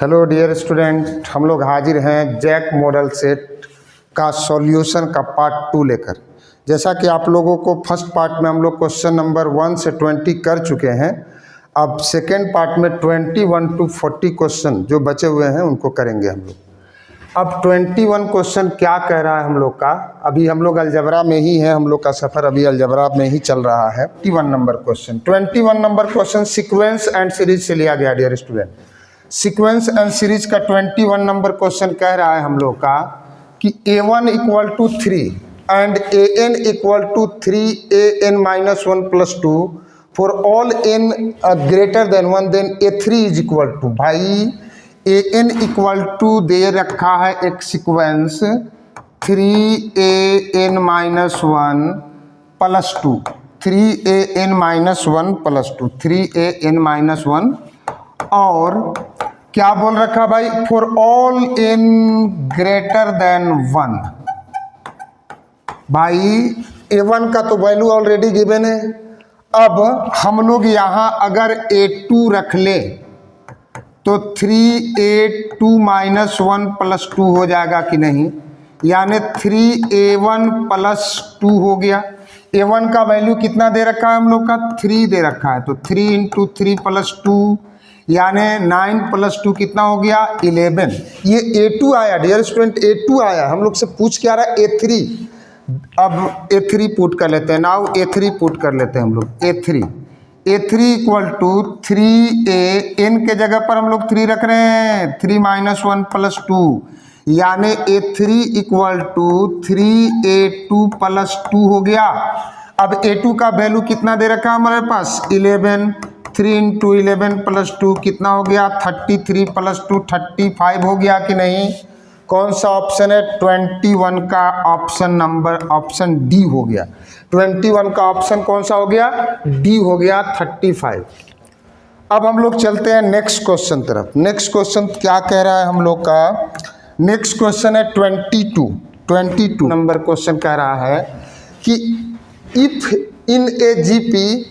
Hello dear student, हम लोग हाजिर हैं जैक मॉडल सेट का सॉल्यूशन का पार्ट 2 लेकर। जैसा कि आप लोगों को फर्स्ट पार्ट में हम लोग क्वेश्चन नंबर 1 से 20 कर चुके हैं। अब सेकेंड पार्ट में 21 to 40 क्वेश्चन जो बचे हुए हैं उनको करेंगे हम लोग। अब 21 क्वेश्चन क्या कह रहा है हम लोग का, अभी हम लोग अलजबरा में ही है, हम लोग का सफ़र अभी अलजबरा में ही चल रहा है। 21 number question sequence and series से लिया गया dear student. Sequence and series का 21 नंबर क्वेश्चन कह रहा है हम लोग का कि a1 equal to 3 and an equal to 3an-1 plus 2 for all n greater than 1 then a3 is equal to. भाई an इक्वल टू दे रखा है एक sequence 3an-1 plus 2, 3an-1 plus 2, 3an-1 और क्या बोल रखा भाई for all n greater than 1। भाई a1 का तो वैल्यू ऑलरेडी गिवन है। अब हम लोग यहाँ अगर a2 रख ले तो 3a2-1 प्लस 2 हो जाएगा कि नहीं, यानी 3a1 प्लस 2 हो गया। a1 का वैल्यू कितना दे रखा है हम लोग का, 3 दे रखा है, तो 3 × 3 प्लस 2 यानी 9 प्लस 2 कितना हो गया 11। ये a2 आया डियर स्टूडेंट, a2 आया। हम लोग से पूछ क्या रहा है a3। अब a3 पुट कर लेते हैं, नाउ a3 पुट कर लेते हैं हम लोग। a3 equal to 3a, n के जगह पर हम लोग 3 रख रहे हैं, 3-1 प्लस 2 यानी a3 equal to 3a2 plus 2 हो गया। अब a2 का वैल्यू कितना दे रखा है हमारे पास 11, 3 × 11 प्लस 2 कितना हो गया 33 प्लस 2 35 हो गया कि नहीं। कौन सा ऑप्शन है 21 का ऑप्शन नंबर, ऑप्शन डी हो गया। 21 का ऑप्शन कौन सा हो गया, डी हो गया 35। अब हम लोग चलते हैं नेक्स्ट क्वेश्चन तरफ। नेक्स्ट क्वेश्चन क्या कह रहा है हम लोग का, नेक्स्ट क्वेश्चन है 22 नंबर क्वेश्चन कह रहा है कि if in A GP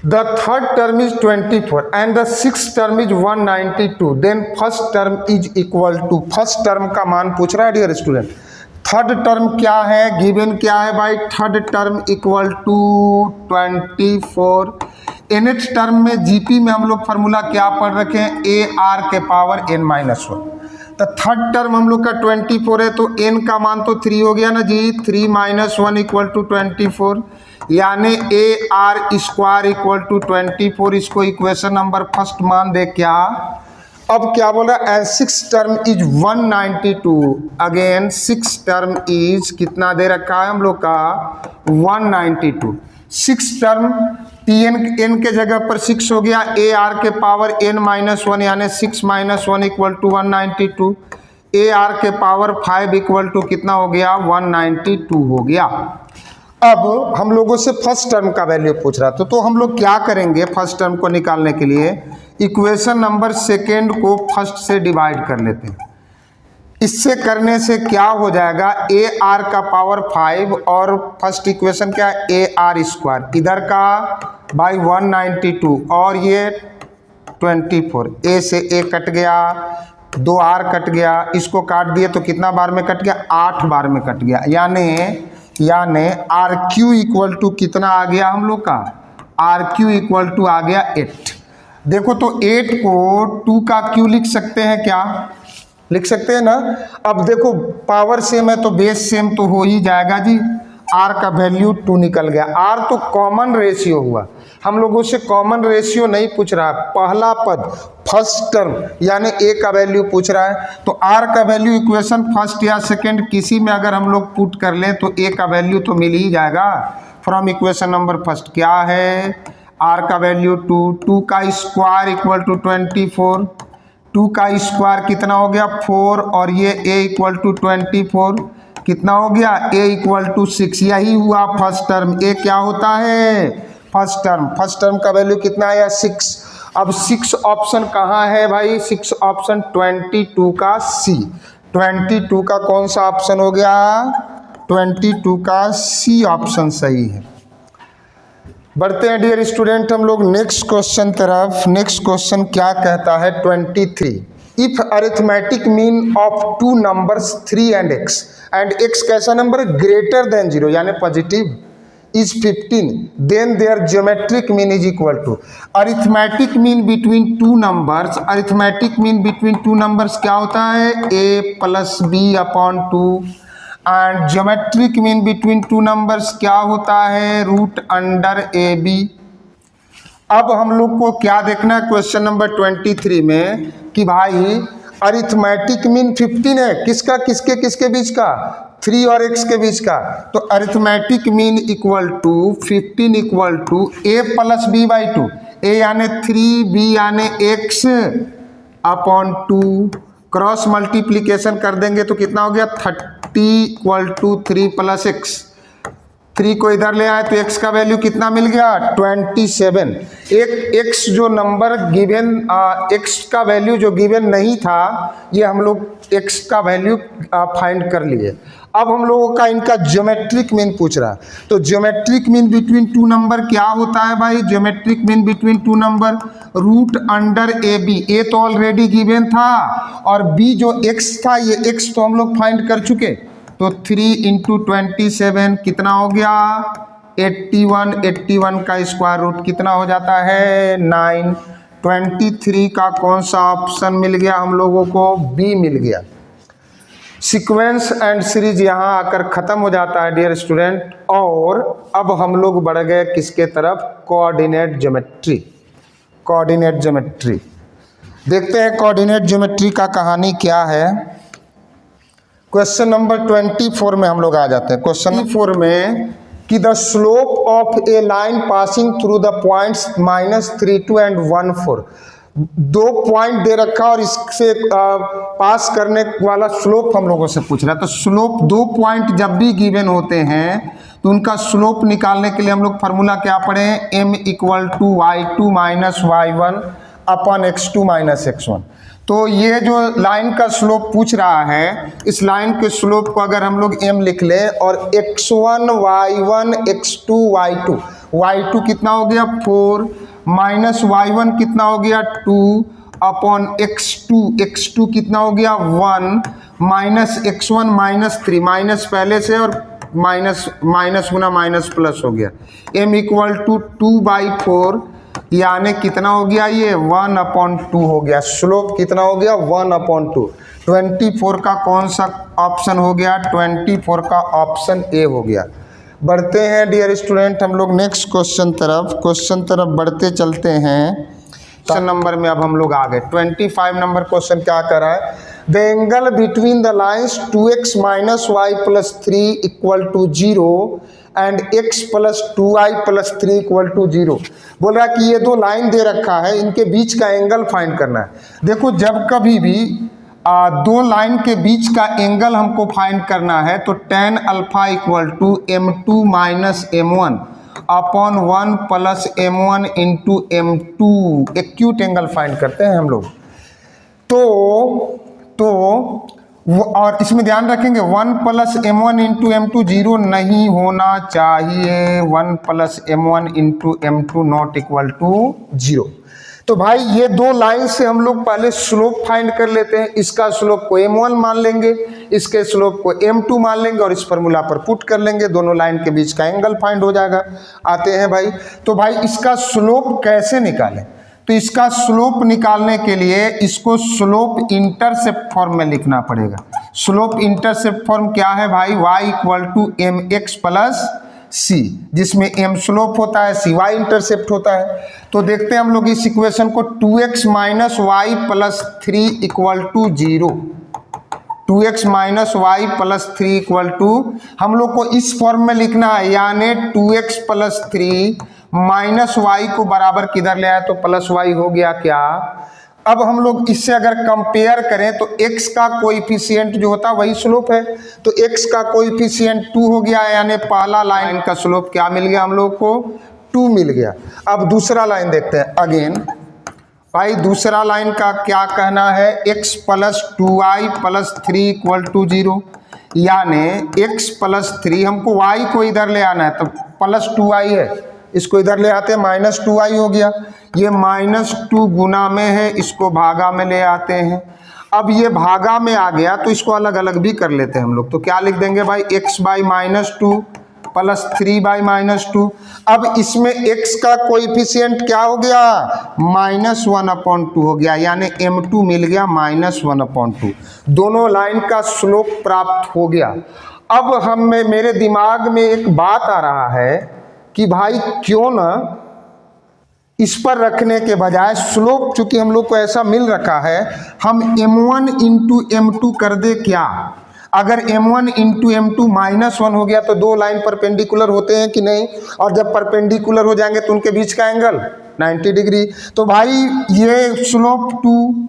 the third term is 24 and the sixth term is 192 then first term is equal to। First term का मान पूछ रहा है डियर स्टूडेंट। थर्ड टर्म क्या है, गिवन क्या है भाई, third term equal to 24। nth term में जीपी में हम लोग फार्मूला क्या पढ़ रखे हैं, ar के पावर n-1। तो थर्ड टर्म हम लोग का 24 है, तो n का मान तो 3 हो गया ना जी, 3-1 इक्वल टू 24 यानी AR स्क्वायर इक्वल टू 24। इसको इक्वेशन नंबर फर्स्ट मान दे क्या। अब क्या बोला, and six term is 192। Again six term is कितना दे रखा है हम लोग का 192। सिक्स टर्म n के जगह पर 6 हो गया, AR के पावर n-1 यानी 6-1 इक्वल टू 192। AR के पावर 5 इक्वल टू कितना हो गया 192 हो गया। अब हम लोगों से फर्स्ट टर्म का वैल्यू पूछ रहा था, तो हम लोग क्या करेंगे फर्स्ट टर्म को निकालने के लिए, इक्वेशन नंबर सेकेंड को फर्स्ट से डिवाइड कर लेते हैं। इससे करने से क्या हो जाएगा, AR का पावर 5 और फर्स्ट इक्वेशन क्या है AR स्क्वायर, इधर का बाई 192 और ये 24। A से A कट गया, 2R कट गया, इसको काट दिए तो कितना बार में कट गया 8 बार में कट गया, यानी RQ इक्वल टू कितना आ गया हम लोग का, RQ इक्वल टू आ गया 8। देखो तो 8 को 2 का Q लिख सकते हैं क्या, लिख सकते हैं ना। अब देखो पावर सेम है तो बेस सेम तो हो ही जाएगा जी। R का वैल्यू 2 निकल गया। R तो कॉमन रेशियो हुआ, हम लोगों से कॉमन रेशियो नहीं पूछ रहा है, पहला पद फर्स्ट टर्म यानी A का वैल्यू पूछ रहा है। तो R का वैल्यू इक्वेशन फर्स्ट या सेकंड किसी में अगर हम लोग पुट कर लें तो A का वैल्यू तो मिल ही जाएगा फ्रॉम इक्वेशन नंबर फर्स्ट। क्या है R का वैल्यू 2 का स्क्वायर इक्वल टू 24, 2 का स्क्वायर कितना हो गया 4 और ये A इक्वल टू 24 कितना हो गया A इक्वल टू 6। यही हुआ फर्स्ट टर्म। A क्या होता है फर्स्ट टर्म, फर्स्ट टर्म का वैल्यू कितना आया 6। अब 6 ऑप्शन कहाँ है भाई, 6 ऑप्शन 22 का C। 22 का कौन सा ऑप्शन हो गया, 22 का C ऑप्शन सही है। बढ़ते हैं डियर स्टूडेंट हम लोग नेक्स्ट क्वेश्चन तरफ। नेक्स्ट क्वेश्चन क्या कहता है 23। If arithmetic mean of two numbers 3 and x कैसा नंबर ग्रेटर देन 0 यानी positive is 15, then their geometric mean is equal to arithmetic mean between two numbers। arithmetic mean between two numbers क्या होता है a plus b upon 2 and geometric mean between two numbers क्या होता है root under ab। अब हम लोग को क्या देखना है क्वेश्चन नंबर 23 में कि भाई अरिथमेटिक मीन 15 है किसका किसके बीच का 3 और x के बीच का। तो arithmetic mean equal to 15 equal to a plus b by 2। a यानी 3 b यानी x अपॉन 2 क्रॉस मल्टीप्लीकेशन कर देंगे तो कितना हो गया 30 इक्वल टू 3 प्लस x। 3 को इधर ले आए तो x का वैल्यू कितना मिल गया 27। एक x जो नंबर गिवन x का वैल्यू जो गिवन नहीं था ये हम लोग x का वैल्यू फाइंड कर लिए। अब हम लोगों का इनका ज्योमेट्रिक मीन पूछ रहा है। तो geometric mean between two number क्या होता है भाई geometric mean between two number root under A B. A तो ऑलरेडी गिवन था और b जो x था ये x तो हम लोग फाइंड कर चुके। तो 3 इंटू 27 कितना हो गया 81। 81 का स्क्वायर रूट कितना हो जाता है 9। 23 का कौन सा ऑप्शन मिल गया हम लोगों को बी मिल गया। सीक्वेंस एंड सीरीज यहाँ आकर ख़त्म हो जाता है डियर स्टूडेंट। और अब हम लोग बढ़ गए किसके तरफ कोऑर्डिनेट ज्योमेट्री। कोऑर्डिनेट ज्योमेट्री देखते हैं कोऑर्डिनेट ज्योमेट्री का कहानी क्या है। क्वेश्चन नंबर 24 में हम लोग आ जाते हैं। क्वेश्चन 24 में कि the slope of a line passing through the points -3 2 and 1 4। 2 point दे रखा और इससे पास करने वाला स्लोप हम लोगों से पूछ रहा है। तो स्लोप 2 पॉइंट जब भी गिवन होते हैं तो उनका स्लोप निकालने के लिए हम लोग फार्मूला क्या पढ़े हैं m equal to y2 minus y1 upon x2 minus x1। तो ये जो लाइन का स्लोप पूछ रहा है इस लाइन के स्लोप को अगर हम लोग m लिख लें और x1 y1 x2 y2 y2 कितना हो गया 4 माइनस y1 कितना हो गया 2 अपॉन x2 कितना हो गया 1 माइनस x1 माइनस 3 माइनस पहले से और माइनस गुना माइनस प्लस हो गया m इक्वल टू 2/4 यानी कितना हो गया ये 1/2 हो गया। स्लोप कितना हो गया 1/2। 24 का कौन सा ऑप्शन हो गया 24 का ऑप्शन ए हो गया। बढ़ते हैं डियर स्टूडेंट हम लोग नेक्स्ट क्वेश्चन तरफ बढ़ते चलते हैं। क्वेश्चन नंबर में अब हम लोग आ गए 25 नंबर क्वेश्चन क्या कर रहा है the angle between the lines 2x minus y plus 3 equal to 0 and x plus 2y plus 3 equal to 0। बोल रहा है कि ये 2 लाइन दे रखा है इनके बीच का एंगल फाइंड करना है। देखो जब कभी भी 2 लाइन के बीच का एंगल हमको फाइंड करना है तो tan alpha equal to m2 minus m1 upon 1 plus m1 into m2 acute angle find करते हैं हम लोग। तो और इसमें ध्यान रखेंगे 1 प्लस m1 इंटू m2 0 नहीं होना चाहिए। 1 plus m1 into m2 not equal to 0। तो भाई ये 2 लाइन से हम लोग पहले स्लोप फाइंड कर लेते हैं। इसका स्लोप को m1 मान लेंगे इसके स्लोप को m2 मान लेंगे और इस फार्मूला पर पुट कर लेंगे दोनों लाइन के बीच का एंगल फाइंड हो जाएगा। आते हैं भाई तो भाई इसका स्लोप कैसे निकालें। तो इसका स्लोप निकालने के लिए इसको स्लोप इंटरसेप्ट फॉर्म में लिखना पड़ेगा। स्लोप इंटरसेप्ट फॉर्म क्या है भाई y equal to M X plus C जिसमें m स्लोप होता है cy इंटरसेप्ट होता है। तो देखते हैं हम लोग इस इक्वेशन को 2x minus y plus 3 equal to 0। 2x minus y plus 3 equal to हम लोग को इस फॉर्म में लिखना है यानी 2x प्लस 3 माइनस वाई को बराबर किधर ले आए तो प्लस वाई हो गया क्या। अब हम लोग इससे अगर कंपेयर करें तो x का कोएफिशिएंट जो होता है वही स्लोप है। तो x का कोएफिशिएंट 2 हो गया यानी पहला लाइन का स्लोप क्या मिल गया हम लोग को 2 मिल गया। अब दूसरा लाइन देखते हैं अगेन भाई दूसरा लाइन का क्या कहना है x plus 2y plus 3 equal to 0 यानी x प्लस 3 हमको y को इधर ले आना है तो प्लस 2y है इसको इधर ले आते हैं, -2i हो गया। ये -2 गुना में है, इसको भागा में ले आते हैं। अब ये भागा में आ गया तो इसको अलग अलग भी कर लेते हैं हम लोग। तो क्या लिख देंगे भाई, x/-2 प्लस 3/-2। अब इसमें x का कोएफिशिएंट क्या हो गया, -1/2 हो गया, यानी m2 मिल गया -1/2। दोनों लाइन का स्लोप प्राप्त हो गया। अब मेरे दिमाग में एक बात आ रहा है कि भाई क्यों ना इस पर रखने के बजाय स्लोप, चूंकि हम लोग को ऐसा मिल रखा है, हम m1 इंटू m2 कर दे क्या। अगर m1 इंटू m2 -1 हो गया तो दो लाइन परपेंडिकुलर होते हैं कि नहीं, और जब परपेंडिकुलर हो जाएंगे तो उनके बीच का एंगल 90 डिग्री। तो भाई ये स्लोप 2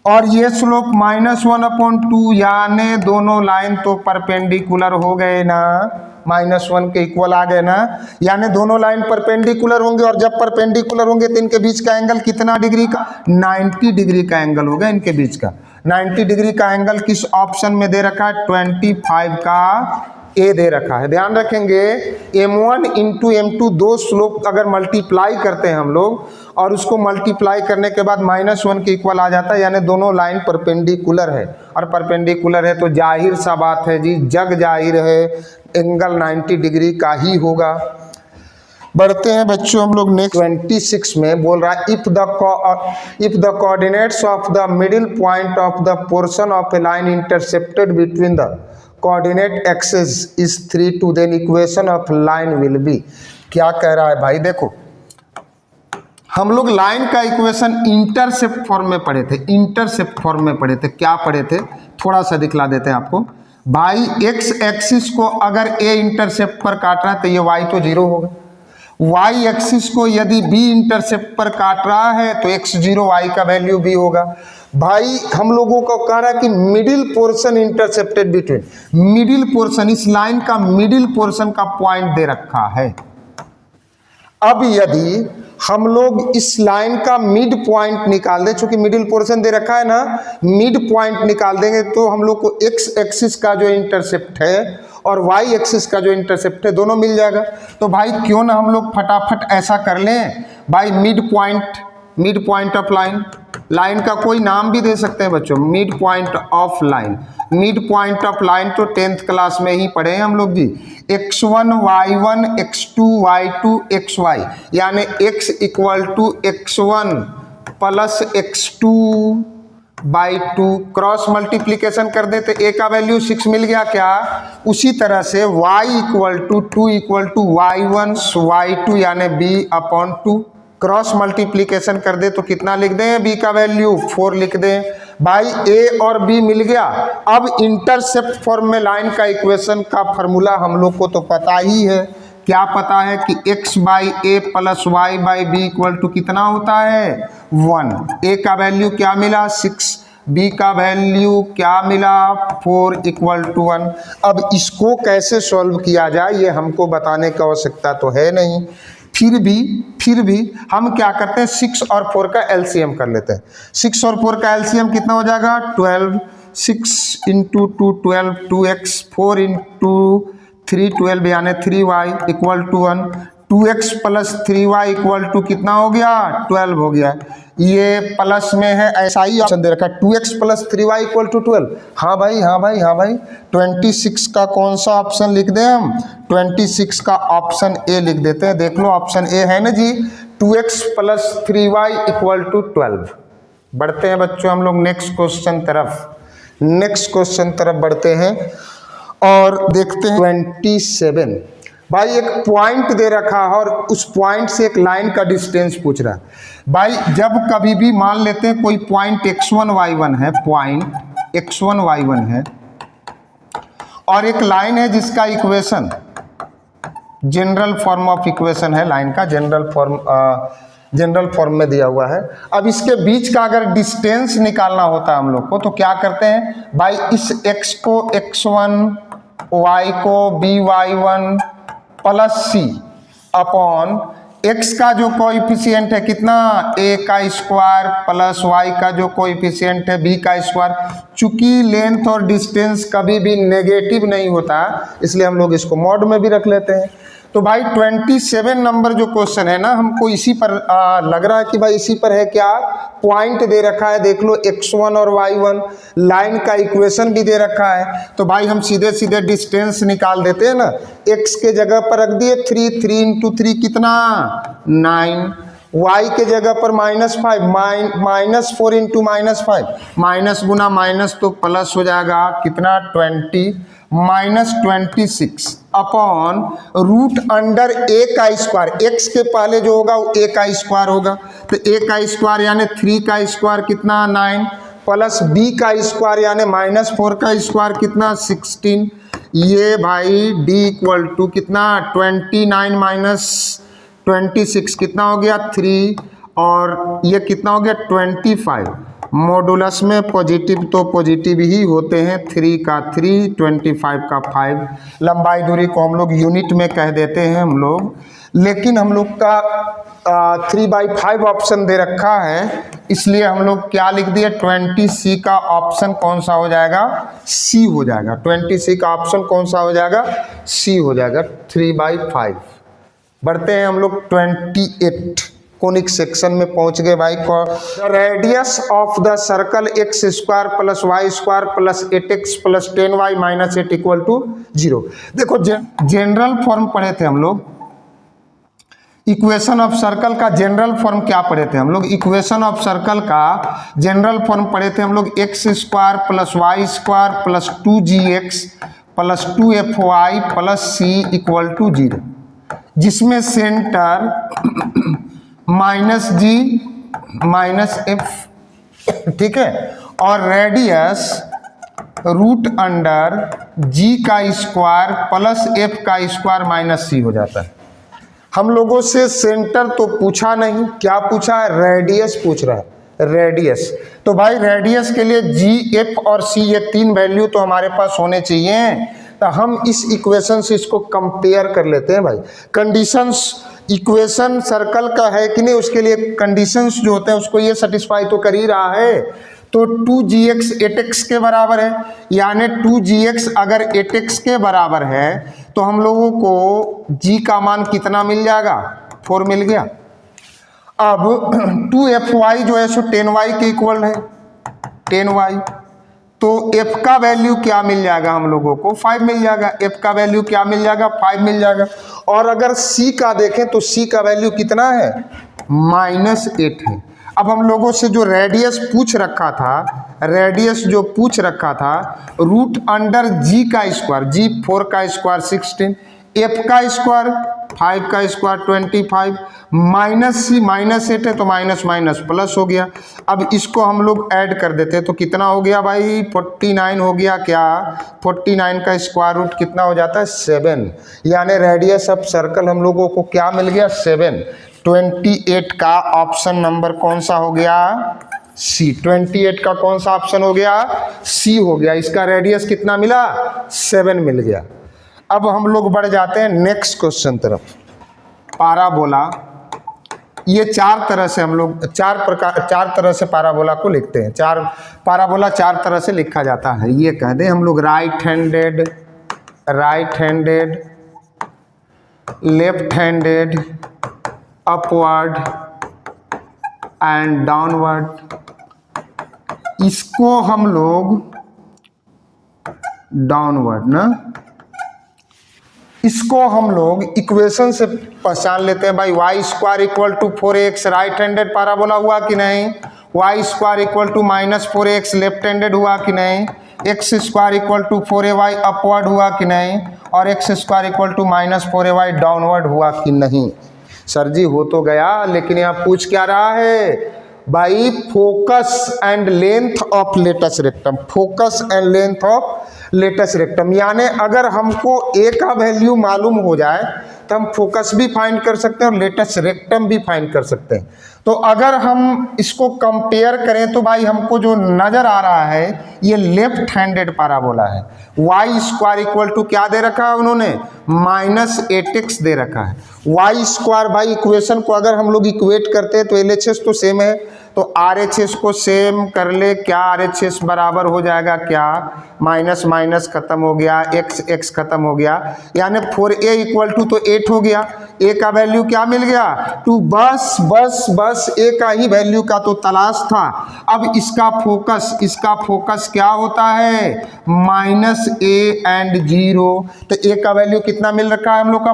और ये स्लोप -1/2, यानी दोनों लाइन तो परपेंडिकुलर हो गए ना, -1 के इक्वल आ गए ना, यानी दोनों लाइन परपेंडिकुलर होंगे, और जब परपेंडिकुलर होंगे तो इनके बीच का एंगल कितना डिग्री का, 90 डिग्री का एंगल होगा इनके बीच का। 90 डिग्री का एंगल किस ऑप्शन में दे रखा है, 25 का ए दे रखा है। ध्यान रखेंगे m1 इंटू m2 दो स्लोप अगर मल्टीप्लाई करते हैं हम लोग, और उसको मल्टीप्लाई करने के बाद -1 के इक्वल आ जाता है, यानी दोनों लाइन परपेंडिकुलर है, और परपेंडिकुलर है तो जाहिर सा बात है जी, जग जाहिर है एंगल 90 डिग्री का ही होगा। बढ़ते हैं बच्चों हम लोग नेक्स्ट 26 में बोल रहा है, if the coordinates of the middle point of the portion of a line intercepted between the coordinate axis is 3 then equation of line will be. क्या कह रहा है भाई, देखो हम लोग लाइन का इक्वेशन इंटरसेप्ट फॉर्म में पढ़े थे, इंटरसेप्ट फॉर्म में पढ़े थे। क्या पढ़े थे, थोड़ा सा दिखला देते हैं आपको। भाई एक्स एक्सिस को अगर ए इंटरसेप्ट पर काट रहा है तो ये वाई तो 0 होगा, वाई एक्सिस को यदि बी इंटरसेप्ट पर काट रहा है तो x 0 y का वैल्यू भी होगा। भाई हम लोगों को कह रहा है कि middle portion intercepted between, middle portion, इस लाइन का मिडिल पोर्शन का पॉइंट दे रखा है। अब यदि हम लोग इस लाइन का मिड पॉइंट निकाल दें, चूंकि मिडिल पोर्शन दे रखा है ना, मिड पॉइंट निकाल देंगे तो हम लोग को एक्स एक्सिस का जो इंटरसेप्ट है और वाई एक्सिस का जो इंटरसेप्ट है दोनों मिल जाएगा। तो भाई क्यों ना हम लोग फटाफट ऐसा कर लें भाई, mid point of line, line का कोई नाम भी दे सकते हैं बच्चों, mid point of line. Mid point of line तो 10th क्लास में ही पढ़े हैं हम लोग जी, x1 y1 x2 y2 xy, यानी x equal to x1 plus x2/2, cross multiplication कर देते, a का वैल्यू 6 मिल गया क्या। उसी तरह से y equal to 2 equal to y1 y2 यानी b/2, क्रॉस मल्टीप्लीकेशन कर दे तो कितना लिख दें, b का वैल्यू 4 लिख दें। भाई a और b मिल गया। अब इंटरसेप्ट फॉर्म में लाइन का इक्वेशन का फार्मूला हम लोग को तो पता ही है। क्या पता है कि x/a plus y/b equal to कितना होता है, 1। a का वैल्यू क्या मिला, 6, b का वैल्यू क्या मिला, 4 इक्वल टू 1। अब इसको कैसे सॉल्व किया जाए ये हमको बताने की आवश्यकता तो है नहीं, फिर भी हम क्या करते हैं, 6 और 4 का एलसीएम कर लेते हैं। 6 और 4 का एलसीएम कितना हो जाएगा, 12, 6 इंटू 2 12, 2x, 4 इंटू 3 12 यानी 3y equal to 1, 2x plus 3y equal to कितना हो गया, 12 हो गया। ये प्लस में है, ऐसा ही ऑप्शन दे रखा है 2x plus 3y equal to 12। हाँ भाई 26 का कौन सा ऑप्शन लिख दें हम, 26 का ऑप्शन ए लिख देते हैं। देख लो ऑप्शन ए है ना जी, 2x plus 3y equal to 12। बढ़ते हैं बच्चों हम लोग नेक्स्ट क्वेश्चन तरफ बढ़ते हैं और देखते हैं 27। भाई एक पॉइंट दे रखा है और उस पॉइंट से एक लाइन का डिस्टेंस पूछ रहा है। भाई जब कभी भी मान लेते हैं कोई पॉइंट x1 y1 है, पॉइंट x1 y1 है, और एक लाइन है जिसका equation general form of equation है, लाइन का जनरल फॉर्म में दिया हुआ है। अब इसके बीच का अगर डिस्टेंस निकालना होता है हम लोग को तो क्या करते हैं भाई, इस x को x1, y को by1 प्लस सी अपॉन x का जो कोएफिशिएंट है कितना, a का स्क्वायर प्लस y का जो कोएफिशिएंट है b का स्क्वायर। चूंकि लेंथ और डिस्टेंस कभी भी नेगेटिव नहीं होता इसलिए हम लोग इसको मॉड में भी रख लेते हैं। तो भाई 27 नंबर जो क्वेश्चन है ना, हमको इसी पर लग रहा है कि भाई इसी पर है। क्या पॉइंट दे रखा है, देख लो x1 और y1, लाइन का इक्वेशन भी दे रखा है। तो भाई हम सीधे सीधे डिस्टेंस निकाल देते हैं ना, x के जगह पर रख दिए 3, 3 इंटू 3 कितना 9, y के जगह पर -5, -4 इंटू -5, माइनस गुना माइनस तो प्लस हो जाएगा कितना 20, -26 अपॉन रूट अंडर a का स्क्वायर, x के पहले जो होगा वो a का स्क्वायर होगा, तो a का स्क्वायर यानी 3 का स्क्वायर कितना 9, प्लस b का स्क्वायर यानी -4 का स्क्वायर कितना 16। ये भाई d इक्वल टू कितना 29 माइनस 26 कितना हो गया 3, और ये कितना हो गया 25। मॉडुलस में पॉजिटिव तो पॉजिटिव ही होते हैं, 3 का 3, 25 का 5। लंबाई दूरी को हम लोग यूनिट में कह देते हैं हम लोग, लेकिन हम लोग का 3/5 ऑप्शन दे रखा है, इसलिए हम लोग क्या लिख दिए 20C का ऑप्शन कौन सा हो जाएगा, C हो जाएगा। 20C का ऑप्शन कौन सा हो जाएगा, C हो जाएगा 3/5। बढ़ते हैं हम लोग 28 कोनिक सेक्शन में पहुंच गए भाई। The radius of the circle x square plus y square plus 8x plus 10y minus 8 equal to 0। देखो जनरल फॉर्म पढ़े थे हम लोग, इक्वेशन ऑफ सर्कल का जनरल फॉर्म क्या पढ़े थे हम लोग, इक्वेशन ऑफ सर्कल का जनरल फॉर्म पढ़े थे हम लोग x square plus y square plus 2gx plus 2fy plus c equal to 0, जिसमें सेंटर -g -f, ठीक है, और रेडियस रूट अंडर g का स्क्वायर प्लस f का स्क्वायर माइनस c हो जाता है। हम लोगों से सेंटर तो पूछा नहीं, क्या पूछा है, रेडियस पूछ रहा है, रेडियस। तो भाई रेडियस के लिए g, f और c ये 3 वैल्यू तो हमारे पास होने चाहिए। तो हम इस इक्वेशन से इसको कंपेयर कर लेते हैं भाई। कंडीशंस, इक्वेशन सर्कल का है कि नहीं, उसके लिए कंडीशंस जो होते हैं उसको ये सेटिस्फाई तो कर ही रहा है। तो 2gx 8x के बराबर है, यानी 2gx अगर 8x के बराबर है तो हम लोगों को g का मान कितना मिल जाएगा, 4 मिल गया। अब 2fy जो है सो 10y के इक्वल है, 10y, तो f का वैल्यू क्या मिल जाएगा हम लोगों को, 5 मिल जाएगा। f का वैल्यू क्या मिल जाएगा, 5 मिल जाएगा। और अगर c का देखें तो c का वैल्यू कितना है, -8 है। अब हम लोगों से जो रेडियस पूछ रखा था, रेडियस जो पूछ रखा था, रूट अंडर g का स्क्वायर, g 4 का स्क्वायर 16, f का स्क्वायर 5 का स्क्वायर 25, माइनस c -8 है तो माइनस माइनस प्लस हो गया। अब इसको हम लोग ऐड कर देते हैं तो कितना हो गया भाई 49 हो गया। क्या 49 का स्क्वायर रूट कितना हो जाता है 7, यानी रेडियस ऑफ सर्कल हम लोगों को क्या मिल गया 7। 28 का ऑप्शन नंबर कौन सा हो गया, C। 28 का कौन सा ऑप्शन हो गया, C हो गया। इसका रेडियस कितना मिला 7 मिल गया। अब हम लोग बढ़ जाते हैं नेक्स्ट क्वेश्चन तरफ। पाराबोला, ये 4 तरह से हम लोग 4 तरह से पाराबोला को लिखते हैं। पाराबोला 4 तरह से लिखा जाता है। ये कह दें हम लोग right handed, left handed, upward and downward. इसको हम लोग डाउनवर्ड ना, इसको हम लोग इक्वेशन से पहचान लेते हैं भाई। Y square equal to 4x right handed parabola हुआ कि नहीं, y square equal to -4x left handed हुआ कि नहीं, x square equal to 4ay upward हुआ कि नहीं, और x square equal to -4ay downward हुआ कि नहीं। सर जी हो तो गया, लेकिन यहाँ पूछ क्या रहा है भाई, focus and length of latus rectum, focus and length of latus rectum. यानी अगर हमको ए का वैल्यू मालूम हो जाए तो हम फोकस भी फाइंड कर सकते हैं और लेटस रेक्टम भी फाइंड कर सकते हैं। तो अगर हम इसको कंपेयर करें तो भाई हमको जो नजर आ रहा है ये लेफ्ट हैंडेड पाराबोला है। वाई स्क्वायर इक्वल टू क्या दे रखा है उन्होंने -8x दे रखा है। वाई स्क्वायर भाई इक्वेशन को अगर हम लोग इक्वेट करते हैं तो LHS तो सेम है, तो RHS को सेम कर ले। क्या RHS बराबर हो जाएगा क्या, माइनस माइनस खत्म हो गया, x खत्म हो गया, यानी 4a इक्वल टू तो 8 हो गया। a का वैल्यू क्या मिल गया 2। बस a का ही वैल्यू का तो तलाश था। अब इसका फोकस क्या होता है -a एंड 0। तो a का वैल्यू कितना मिल रखा है हम लोग का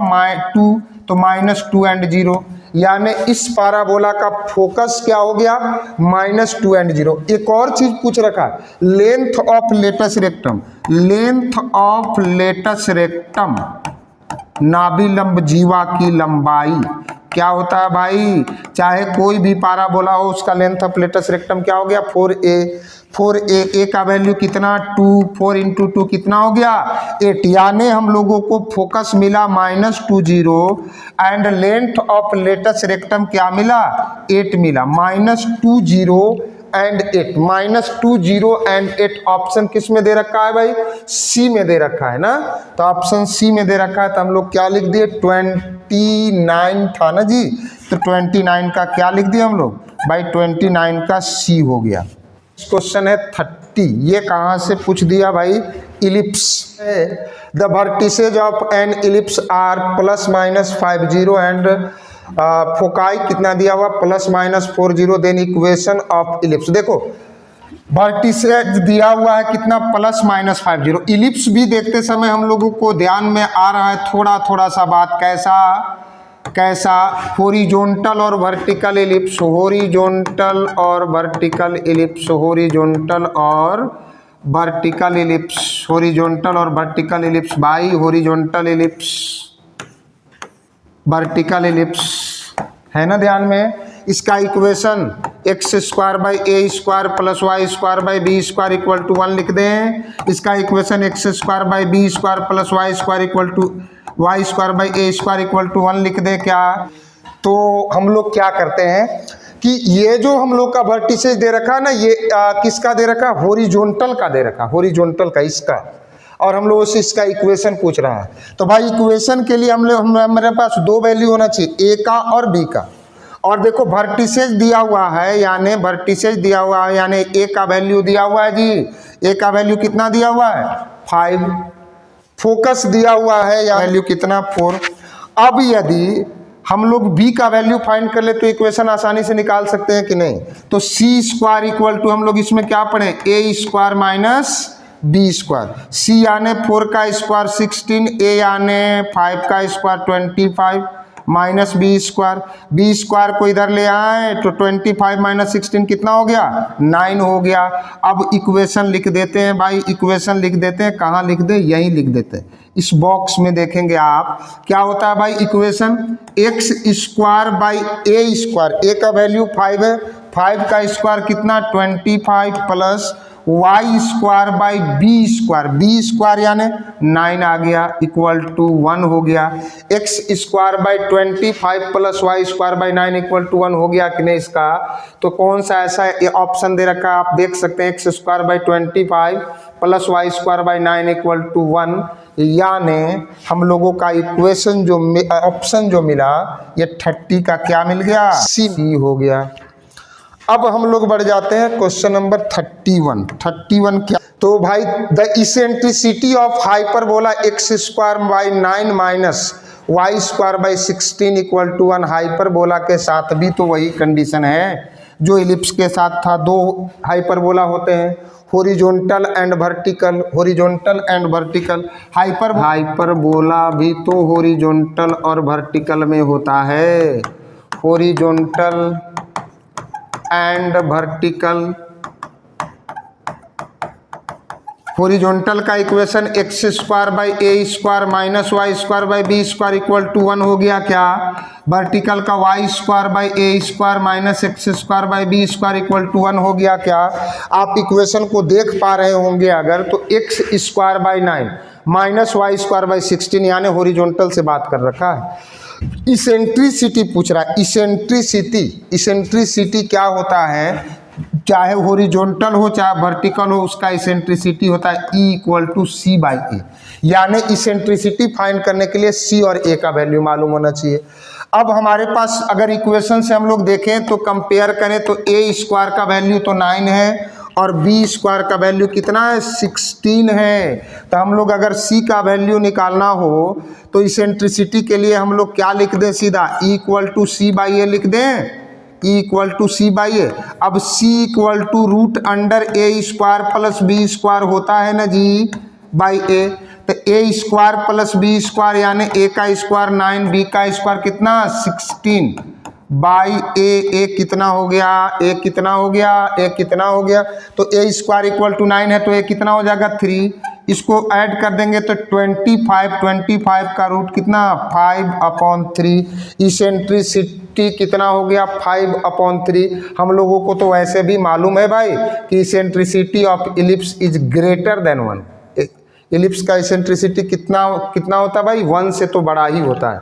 2, तो -2 एंड 0, यानी इस पाराबोला का फोकस क्या हो गया -2 एंड 0। एक और चीज पूछ रखा है, लेंथ ऑफ लेटस रेक्टम, नाभिलंब जीवा की लंबाई क्या होता है भाई, चाहे कोई भी पाराबोला हो उसका लेंथ ऑफ लेटस रेक्टम क्या हो गया 4a का वैल्यू कितना 2, 4 × 2 कितना हो गया 8, यानी हम लोगों को फोकस मिला -20 and length of latus rectum क्या मिला 8 मिला। -20 एंड 8, -20 एंड 8 ऑप्शन किस में दे रखा है भाई, सी में दे रखा है ना, तो ऑप्शन सी में दे रखा है। तो हम लोग क्या लिख दिए 29 था ना जी, तो 29 का क्या लिख दिया हम लोग भाई 29 का सी हो गया। क्वेश्चन है 30, ये कहाँ से पूछ दिया भाई, ellipse. The vertices of an ellipse are ±50 and foci कितना दिया हुआ +-40, देन इक्वेशन ऑफ इलिप्स। देखो वर्टिसेज दिया हुआ है कितना +-50। इलिप्स भी देखते समय हम लोगों को ध्यान में आ रहा है थोड़ा सा बात, कैसा हॉरिजॉन्टल और वर्टिकल इलिप्स, हॉरिजॉन्टल और वर्टिकल इलिप्स, हॉरिजॉन्टल और वर्टिकल इलिप्स, हॉरिजॉन्टल और वर्टिकल इलिप्स भाई, हॉरिजॉन्टल इलिप्स, वर्टिकल इलिप्स है ना ध्यान में। इसका equation x² by a² + y² b² = 1 लिख दें। इसका equation x² by b² + y² by a² = 1 लिख दें क्या। तो हम लोग क्या करते हैं कि ये जो हम लोग का वर्टिसेज दे रखा है ना, ये किसका दे रखा है हॉरिजॉन्टल का दे रखा, हॉरिजॉन्टल का इसका, और हम लोगों से इसका इक्वेशन पूछ रहा है। तो भाई इक्वेशन के लिए हमारे पास 2 वैल्यू होना चाहिए, a का और b का। और देखो वर्टिसेज दिया हुआ है, यानी वर्टिसेज दिया हुआ है, यानी a का वैल्यू दिया हुआ है जी, a का वैल्यू कितना दिया हुआ है 5, फोकस दिया हुआ है या वैल्यू कितना 4। अब यदि हम लोग b का वैल्यू फाइंड कर ले तो इक्वेशन आसानी से निकाल सकते हैं कि नहीं। तो c² = हम लोग इसमें क्या पढ़े a² - b², c यानी 4 का स्क्वायर 16, a यानी 5 का स्क्वायर 25 माइनस b² को इधर ले आए तो 25 - 16 कितना हो गया 9 हो गया। अब इक्वेशन लिख देते हैं भाई, इक्वेशन लिख देते हैं, कहाँ लिख दे यहीं लिख देते हैं, इस बॉक्स में देखेंगे आप क्या होता है भाई equation x² by a², a का वैल्यू 5 है, 5 का स्क्वायर कितना 25 प्लस y² बाई b² यानी 9 आ गया = 1 हो गया। x² by 25 plus y² by 9 = 1 हो गया कि नहीं इसका। तो कौन सा ऐसा ऑप्शन दे रखा है आप देख सकते हैं, x² by 25 plus y² by 9 = 1, यानी हम लोगों का इक्वेशन जो ऑप्शन जो मिला ये 30 का क्या मिल गया सी हो गया। अब हम लोग बढ़ जाते हैं क्वेश्चन नंबर 31 क्या। तो भाई the eccentricity of hyperbola x² by 9 minus y² by 16 = 1, hyperbola के साथ भी तो वही कंडीशन है जो इलिप्स के साथ था। 2 हाइपरबोला होते हैं, horizontal and vertical, horizontal and vertical. Hyperbola भी तो हॉरिजॉन्टल और वर्टिकल में होता है, हॉरिजॉन्टल एंड वर्टिकल। हॉरिजॉन्टल का equation x² by a² minus y² by b² = 1 हो गया क्या। वर्टिकल का y² by a² minus x² by b² = 1 हो गया क्या। आप इक्वेशन को देख पा रहे होंगे अगर तो x² by 9 minus y² by 16 यानी हॉरिजॉन्टल से बात कर रखा है। इसेंट्रिसिटी पूछ रहा है, इसेंट्रिसिटी क्या होता है चाहे हॉरिजॉन्टल हो चाहे वर्टिकल हो, उसका इसेंट्रिसिटी होता है E equal to C by A. यानी इसेंट्रिसिटी फाइंड करने के लिए C और A का वैल्यू मालूम होना चाहिए। अब हमारे पास अगर इक्वेशन से हम लोग देखें तो कंपेयर करें तो A स्क्वायर का वैल्यू तो 9 है और B स्क्वायर का वैल्यू कितना है 16 है। तो हम लोग अगर C का वैल्यू निकालना हो तो इसेंट्रिसिटी के लिए हम लोग क्या लिख दें, सीधा E equal to C by A लिख दें, E equal to C by A. अब C equal to root under A square plus B square होता है ना जी बाई ए। तो A square plus B square यानी A का स्क्वायर 9, B का स्क्वायर कितना 16 बाई ए कितना हो गया, A कितना हो गया, A कितना हो गया। तो A स्क्वायर इक्वल टू 9 है तो A कितना हो जाएगा 3। इसको ऐड कर देंगे तो 25 का रूट कितना 5/3। इसेंट्रिसिटी कितना हो गया 5/3। हम लोगों को तो वैसे भी मालूम है भाई कि eccentricity of ellipse is greater than 1। Ellipse का इसेंट्रिसिटी कितना होता है भाई, 1 से तो बड़ा ही होता है।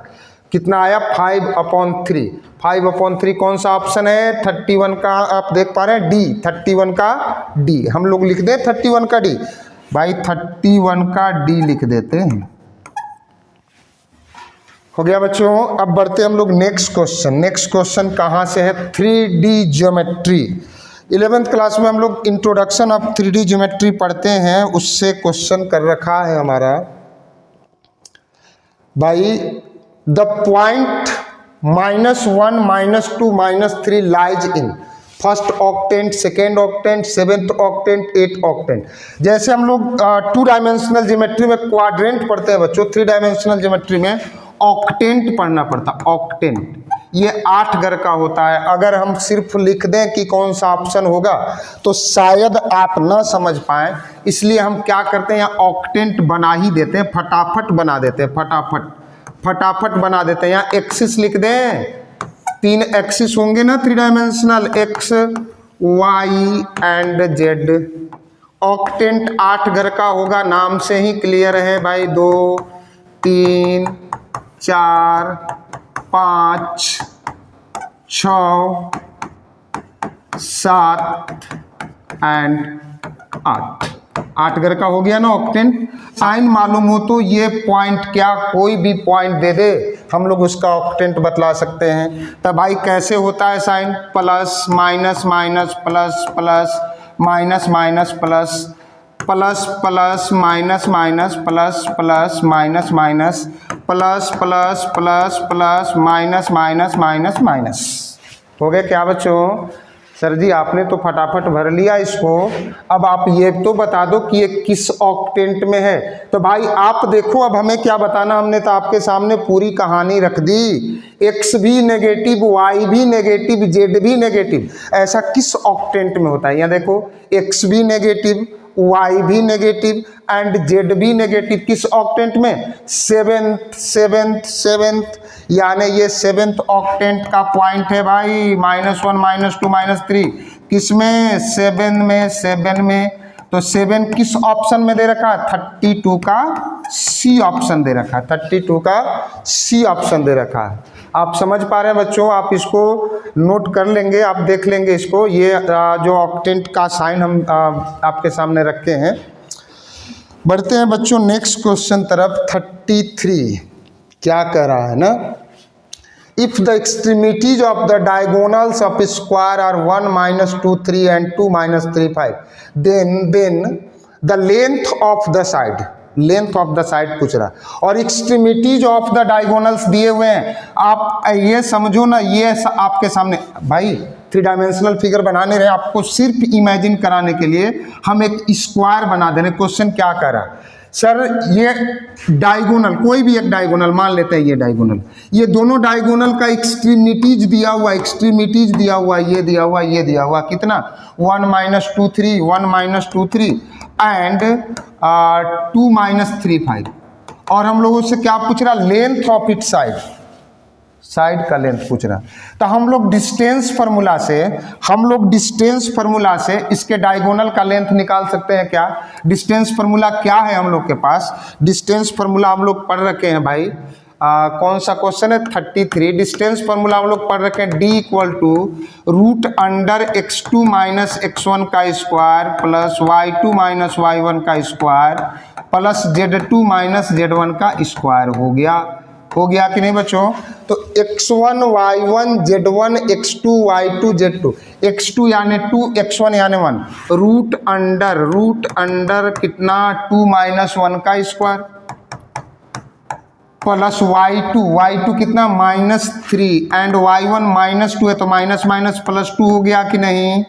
कितना आया 5/3। 5/3 कौन सा ऑप्शन है 31 का, आप देख पा रहे हैं डी, 31 का डी। हम लोग लिख दें 31 का डी भाई, 31 का डी लिख देते हैं। हो गया बच्चों। अब बढ़ते हम लोग नेक्स्ट क्वेश्चन। नेक्स्ट क्वेश्चन कहाँ से है, 3D ज्योमेट्री। 11th क्लास में हम लोग इंट्रोडक्शन ऑफ 3D ज्योमेट्री पढ़ते हैं, उससे क्वेश्चन कर रखा है हमारा भाई। The point -1, -2, -3 lies in first octant, second octant, 7th octant, 8th octant. जैसे हम लोग 2 डायमेंशनल ज्योमेट्री में क्वाड्रेंट पढ़ते हैं बच्चों, 3 डायमेंशनल ज्योमेट्री में ऑक्टेंट पढ़ना पड़ता। ऑक्टेंट ये 8 घर का होता है। अगर हम सिर्फ लिख दें कि कौन सा ऑप्शन होगा तो शायद आप ना समझ पाएं, इसलिए हम क्या करते हैं यहाँ ऑक्टेंट बना ही देते हैं, फटाफट बना देते हैं, फटाफट बना देते हैं। यहाँ एक्सिस लिख दें, 3 एक्सिस होंगे ना 3 dimensional, X, Y and Z। Octant 8 घर का होगा, नाम से ही क्लियर है भाई। 2, 3, 4, 5, 6, 7 एंड 8 घर का हो गया ना ऑक्टेंट। साइन मालूम हो तो ये पॉइंट क्या कोई भी पॉइंट दे दे हम लोग उसका ऑक्टेंट बतला सकते हैं। तब भाई कैसे होता है sign, plus minus minus plus plus minus minus plus plus plus minus minus plus plus minus minus plus plus plus plus minus minus minus minus. हो गया क्या बच्चों? सर जी आपने तो फटाफट भर लिया इसको, अब आप ये तो बता दो कि ये किस ऑक्टेंट में है। तो भाई आप देखो, अब हमें क्या बताना, हमने तो आपके सामने पूरी कहानी रख दी। एक्स भी नेगेटिव, वाई भी नेगेटिव, जेड भी नेगेटिव, ऐसा किस ऑक्टेंट में होता है? यहाँ देखो एक्स भी नेगेटिव, वाई भी नेगेटिव एंड जेड भी नेगेटिव। किस ऑक्टेंट में? सेवेंथ, यानी ये 7th ऑक्टेंट का पॉइंट है भाई। -1, -2, -3 किस में? 7 में। तो 7 किस ऑप्शन में दे रखा है? 32 का सी ऑप्शन दे रखा है, 32 का सी ऑप्शन दे रखा है। आप समझ पा रहे हैं बच्चों? आप इसको नोट कर लेंगे, आप देख लेंगे इसको। ये जो ऑक्टेंट का साइन हम आपके सामने रखे हैं। बढ़ते हैं बच्चों नेक्स्ट क्वेश्चन तरफ। 33 क्या कह रहा है ना, if the extremities of the diagonals of square are 1, -2, 3 and 2, -3, 5 then the length of the side, length of the side पूछ रहा, और एक्सट्रीमिटीज ऑफ द डायगोनल्स दिए हुए हैं। आप ये समझो ना, ये आपके सामने भाई 3 डायमेंशनल फिगर बनाने रहे, आपको सिर्फ इमेजिन कराने के लिए हम एक स्क्वायर बना दे रहे। क्वेश्चन क्या कर रहा है सर, ये डायगोनल, कोई भी एक डायगोनल मान लेते हैं, ये डायगोनल, ये दोनों डायगोनल का एक्सट्रीमिटीज दिया हुआ, एक्सट्रीमिटीज दिया हुआ, ये दिया हुआ, ये दिया हुआ, कितना 1, -2, 3, 1, -2, 3 एंड 2, -3, 5। और हम लोगों से क्या पूछ रहा? Length of it side, side का लेंथ पूछ रहा। तो हम लोग डिस्टेंस फार्मूला से इसके डायगोनल का लेंथ निकाल सकते हैं क्या? डिस्टेंस फार्मूला क्या है हम लोग के पास? डिस्टेंस फार्मूला हम लोग पढ़ रखे हैं भाई, कौन सा क्वेश्चन है 33। डिस्टेंस फॉर्मूला हम लोग पढ़ रखे हैं d equal to root under x2 minus x1 का square plus y2 minus y1 का square plus z2 minus z1 का स्क्वायर हो गया कि नहीं बच्चों। तो x1 y1 z1 x2 y2 z2 x2 यानी 2 x1 यानी 1 रूट अंडर कितना 2 माइनस 1 का स्क्वायर प्लस y2 कितना -3 एंड y1 -2 है तो माइनस माइनस प्लस 2 हो गया कि नहीं।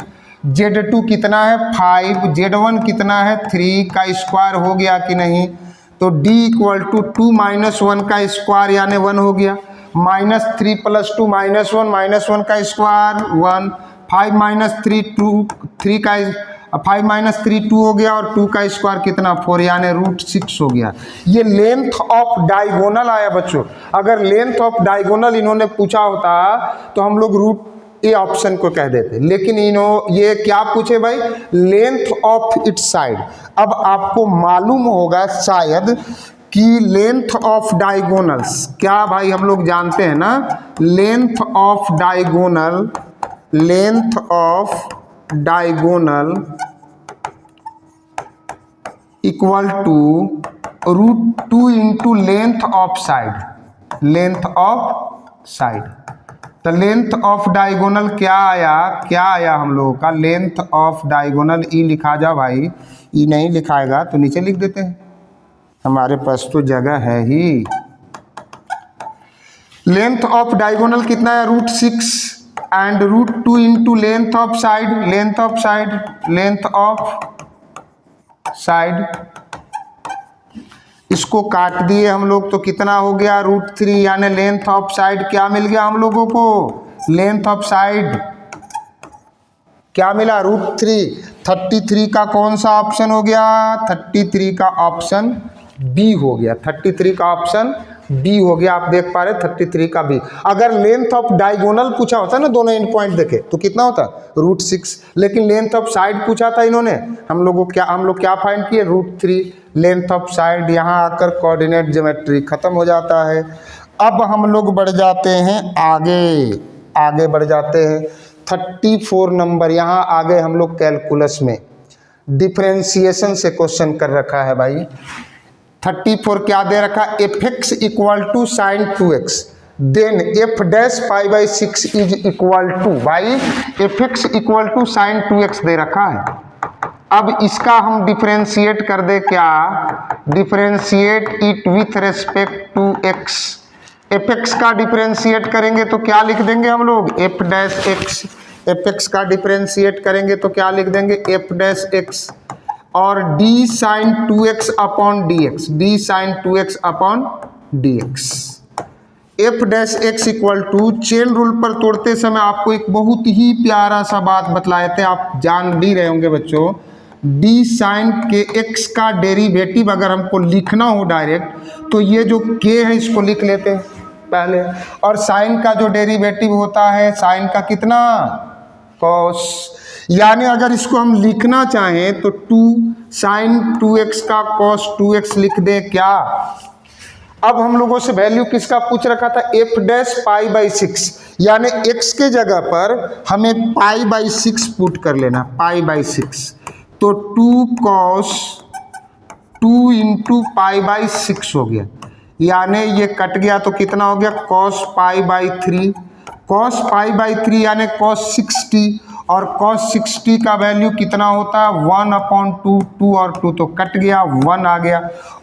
z2 कितना है 5 z1 कितना है 3 का स्क्वायर हो गया कि नहीं। तो d इक्वल टू 2 माइनस 1 का स्क्वायर यानी 1 हो गया -3 प्लस 2 -1 का स्क्वायर 1 5 माइनस 3 2 3 का 5 माइनस 3 2 हो गया और 2 का स्क्वायर कितना 4 यानी √6 हो गया। ये लेंथ ऑफ डायगोनल आया बच्चों। अगर लेंथ ऑफ डायगोनल इन्होंने पूछा होता तो हम लोग रूट ए ऑप्शन को कह देते, लेकिन ये क्या पूछे भाई लेंथ ऑफ इट्स साइड। अब आपको मालूम होगा शायद कि लेंथ ऑफ डायगोनल्स क्या भाई हम लोग जानते हैं ना, length of diagonal equal to √2 into length of side. तो लेंथ ऑफ डायगोनल क्या आया हम लोगों का लेंथ ऑफ डायगोनल ई लिखा जा भाई, ई नहीं लिखाएगा तो नीचे लिख देते हैं, हमारे पास तो जगह है ही। लेंथ ऑफ डायगोनल कितना है √6 and √2 into length of side. इसको काट दिए हम लोग तो कितना हो गया √3 यानी लेंथ ऑफ साइड क्या मिल गया हम लोगों को, लेंथ ऑफ साइड क्या मिला √3। 33 का कौन सा ऑप्शन हो गया 33 का ऑप्शन बी हो गया, 33 का ऑप्शन बी हो गया। आप देख पा रहे 33 का बी। अगर लेंथ ऑफ डायगोनल पूछा होता ना दोनों एंड पॉइंट देखे तो कितना होता √6, लेकिन लेंथ ऑफ साइड पूछा था इन्होंने, हम लोग क्या फाइंड किए √3 लेंथ ऑफ साइड। यहाँ आकर कोऑर्डिनेट ज्योमेट्री खत्म हो जाता है। अब हम लोग बढ़ जाते हैं आगे बढ़ जाते हैं 34 नंबर। यहाँ आगे हम लोग कैलकुलस में डिफरेंशिएशन से क्वेश्चन कर रखा है भाई। 34 क्या दे रखा fx equal to sine 2x then f dash π/6 is equal to भाई fx equal to sine 2x दे रखा है। अब इसका हम डिफरेंशिएट कर दे, क्या differentiate it with respect to x। fx का डिफरेंशिएट करेंगे तो क्या लिख देंगे हम लोग f डैश x। fx का डिफरेंशिएट करेंगे तो क्या लिख देंगे f डैश x और d sine 2x upon dx f dash x equal to chain rule पर तोड़ते समय आपको एक बहुत ही प्यारा सा बात बतलाए थे, आप जान भी रहे होंगे बच्चों। d साइन के x का डेरिवेटिव अगर हमको लिखना हो डायरेक्ट तो ये जो k है इसको लिख लेते हैं पहले, और साइन का जो डेरिवेटिव होता है साइन का कितना cos, यानी अगर इसको हम लिखना चाहें तो 2 साइन 2x का cos 2x लिख दें क्या। अब हम लोगों से वैल्यू किसका पूछ रखा था f डैश π/6, यानी x के जगह पर हमें π/6 पुट कर लेना π/6, तो 2 cos 2 इंटू π/6 हो गया, यानी ये कट गया तो कितना हो गया cos π/3 यानी cos 60, और cos 60 का वैल्यू कितना होता है 1/2, 2 और 2 तो कट गया 1 आ गया।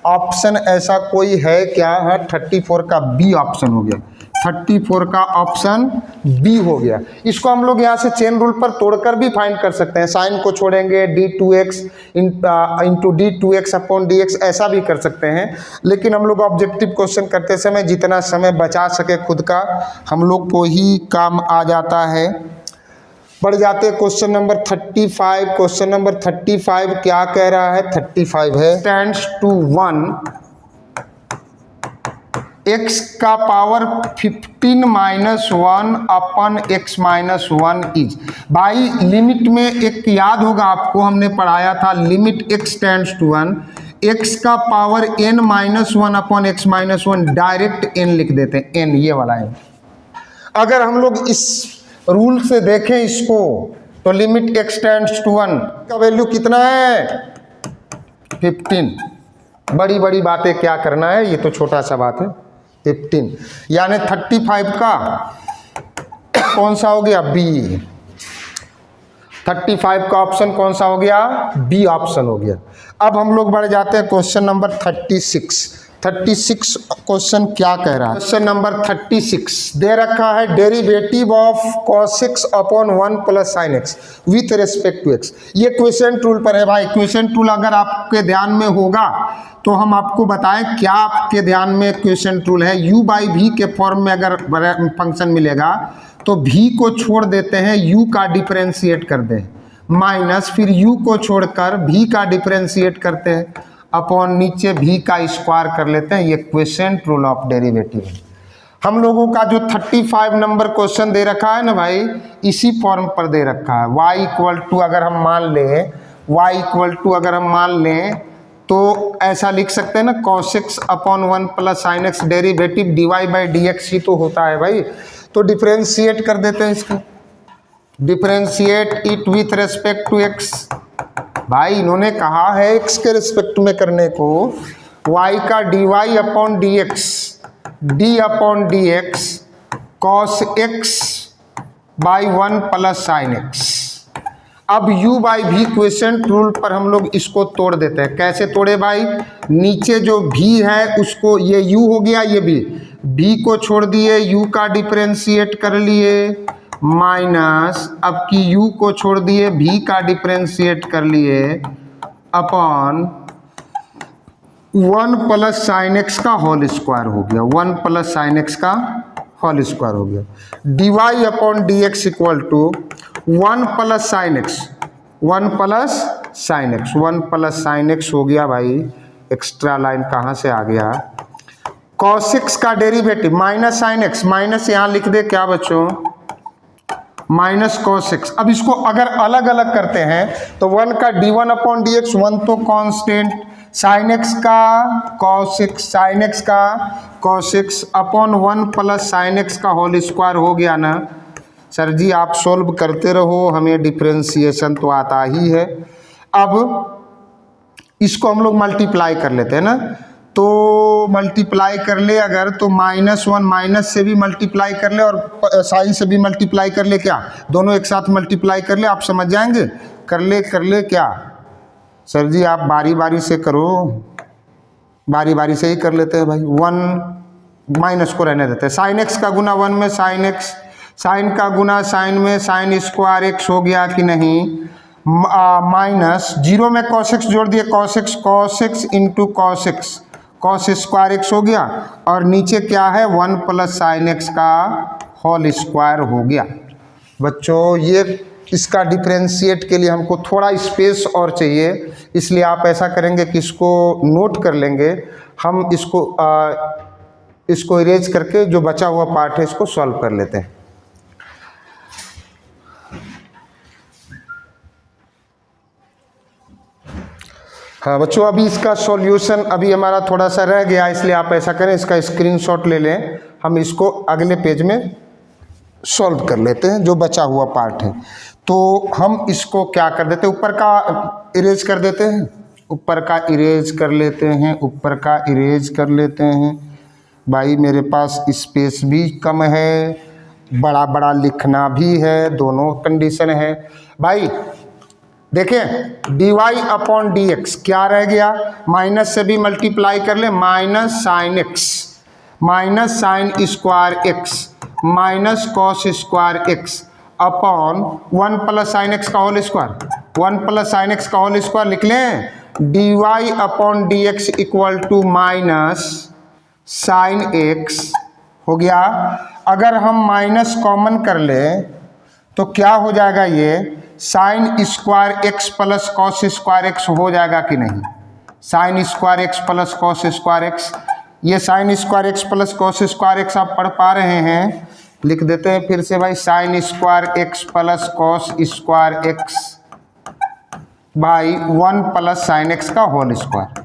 ऑप्शन ऐसा कोई है क्या है 34 का बी ऑप्शन हो गया, 34 का ऑप्शन बी हो गया। इसको हम लोग यहाँ से चेन रूल पर तोड़कर भी फाइंड कर सकते हैं, साइन को छोड़ेंगे d2x into d2x upon dx ऐसा भी कर सकते हैं, लेकिन हम लोग ऑब्जेक्टिव क्वेश्चन करते समय जितना समय बचा सके खुद का हम लोग को ही काम आ जाता है। बढ़ जाते क्वेश्चन नंबर 35। क्वेश्चन नंबर 35 क्या कह रहा है 35 है टेंड्स टू 1 x का power 15 minus 1 upon x minus 1 is. भाई लिमिट में एक याद होगा आपको हमने पढ़ाया था limit x tends to 1, x का power n minus one upon x minus one, direct n लिख देते हैं, n ये वाला n। अगर हम लोग इस रूल से देखें इसको तो लिमिट x टेंड्स टू 1 का वैल्यू कितना है 15। बड़ी बड़ी बातें क्या करना है, ये तो छोटा सा बात है। 15 यानी 35 का कौन सा हो गया बी, 35 का ऑप्शन कौन सा हो गया बी ऑप्शन हो गया। अब हम लोग बढ़ जाते हैं क्वेश्चन नंबर 36। 36 क्वेश्चन क्या कह रहा है, क्वेश्चन नंबर 36 दे रखा है derivative of cos x upon 1 plus sine x with respect to x। ये क्वेश्चन टूल पर है भाई। क्वेश्चन टूल अगर आपके ध्यान में होगा तो हम आपको बताएं क्या आपके ध्यान में क्वेश्चन टूल है। u बाई वी के फॉर्म में अगर फंक्शन मिलेगा तो v को छोड़ देते हैं, u का डिफरेंशिएट कर दें, माइनस फिर u को छोड़कर v का डिफरेंशिएट करते हैं, अपॉन नीचे v का स्क्वायर कर लेते हैं। ये क्वेश्चन रूल ऑफ डेरिवेटिव है। हम लोगों का जो 35 नंबर क्वेश्चन दे रखा है ना भाई, इसी फॉर्म पर दे रखा है। y इक्वल टू अगर हम मान लें, y इक्वल टू अगर हम मान लें तो ऐसा लिख सकते हैं ना cos x upon 1 plus sine X derivative dy by D X ही तो होता है भाई। तो डिफरेंशिएट कर देते हैं इसको, differentiate it with respect to x। भाई इन्होंने कहा है x के रिस्पेक्ट में करने को, y का dy upon D x, D upon D x cos x by 1 plus sine x. अब u by v question rule पर हम लोग इसको तोड़ देते हैं। कैसे तोड़े भाई, नीचे जो v है उसको, ये u हो गया, ये v को छोड़ दिए, u का डिफरेंशिएट कर लिए, माइनस अब की u को छोड़ दिए, v का डिफरेंशिएट कर लिए, अपॉन 1 प्लस साइन एक्स का होल स्क्वायर हो गया, 1 प्लस साइन एक्स का होल स्क्वायर हो गया। D y upon D x equal to 1 plus sine x, 1 plus sine x, 1 plus sine x हो गया भाई। एक्स्ट्रा लाइन कहाँ से आ गया, cos x का derivative minus sine X, minus यहाँ लिख दे क्या बच्चों, माइनस cos x। अब इसको अगर अलग अलग करते हैं तो 1 का d1 अपॉन डी एक्स, 1 तो कांस्टेंट, साइन एक्स का cos x, साइन एक्स का cos x upon 1 plus sine x का होल स्क्वायर हो गया ना। सर जी आप सोल्व करते रहो, हमें डिफरेंशिएशन तो आता ही है। अब इसको हम लोग मल्टीप्लाई कर लेते हैं ना, तो मल्टीप्लाई कर ले अगर तो -1 माइनस से भी मल्टीप्लाई कर ले और साइन से भी मल्टीप्लाई कर ले, क्या दोनों एक साथ मल्टीप्लाई कर ले, आप समझ जाएंगे। कर ले क्या सर जी आप बारी बारी से करो, बारी बारी से ही कर लेते हैं भाई। 1 माइनस को रहने देते हैं, साइन एक्स का गुना 1 में साइन एक्स, साइन का गुना साइन में साइन स्क्वायर एक्स हो गया कि नहीं, माइनस 0 में cos x जोड़ दिए, cos x into cos x, cos square X हो गया, और नीचे क्या है 1 प्लस साइन एक्स का होल स्क्वायर हो गया। बच्चों ये इसका डिफरेंशिएट के लिए हमको थोड़ा स्पेस और चाहिए, इसलिए आप ऐसा करेंगे कि इसको नोट कर लेंगे। हम इसको इरेज करके जो बचा हुआ पार्ट है इसको सॉल्व कर लेते हैं। हाँ बच्चों अभी इसका सॉल्यूशन अभी हमारा थोड़ा सा रह गया, इसलिए आप ऐसा करें इसका स्क्रीनशॉट ले लें, हम इसको अगले पेज में सॉल्व कर लेते हैं जो बचा हुआ पार्ट है। तो हम इसको क्या कर देते हैं, ऊपर का इरेज कर देते हैं, ऊपर का इरेज कर लेते हैं, ऊपर का इरेज कर लेते हैं। भाई मेरे पास स्पेस भी कम है, बड़ा बड़ा लिखना भी है, दोनों कंडीशन है भाई। देखें dy अपॉन डी एक्स क्या रह गया, माइनस से भी मल्टीप्लाई कर ले, minus sine X, minus sine square X, minus cos square X upon 1 plus sine x का whole square, 1 plus sine x का होल स्क्वायर लिख लें, dy upon D x equal to minus sine x हो गया। अगर हम minus common कर लें तो क्या हो जाएगा, ये sine square X plus cos square X हो जाएगा कि नहीं, sine square X plus cos square X. ये sine square X plus cos square X आप पढ़ पा रहे हैं, लिख देते हैं फिर से भाई, sign square X plus cos square x by 1 plus sine x का होल स्क्वायर।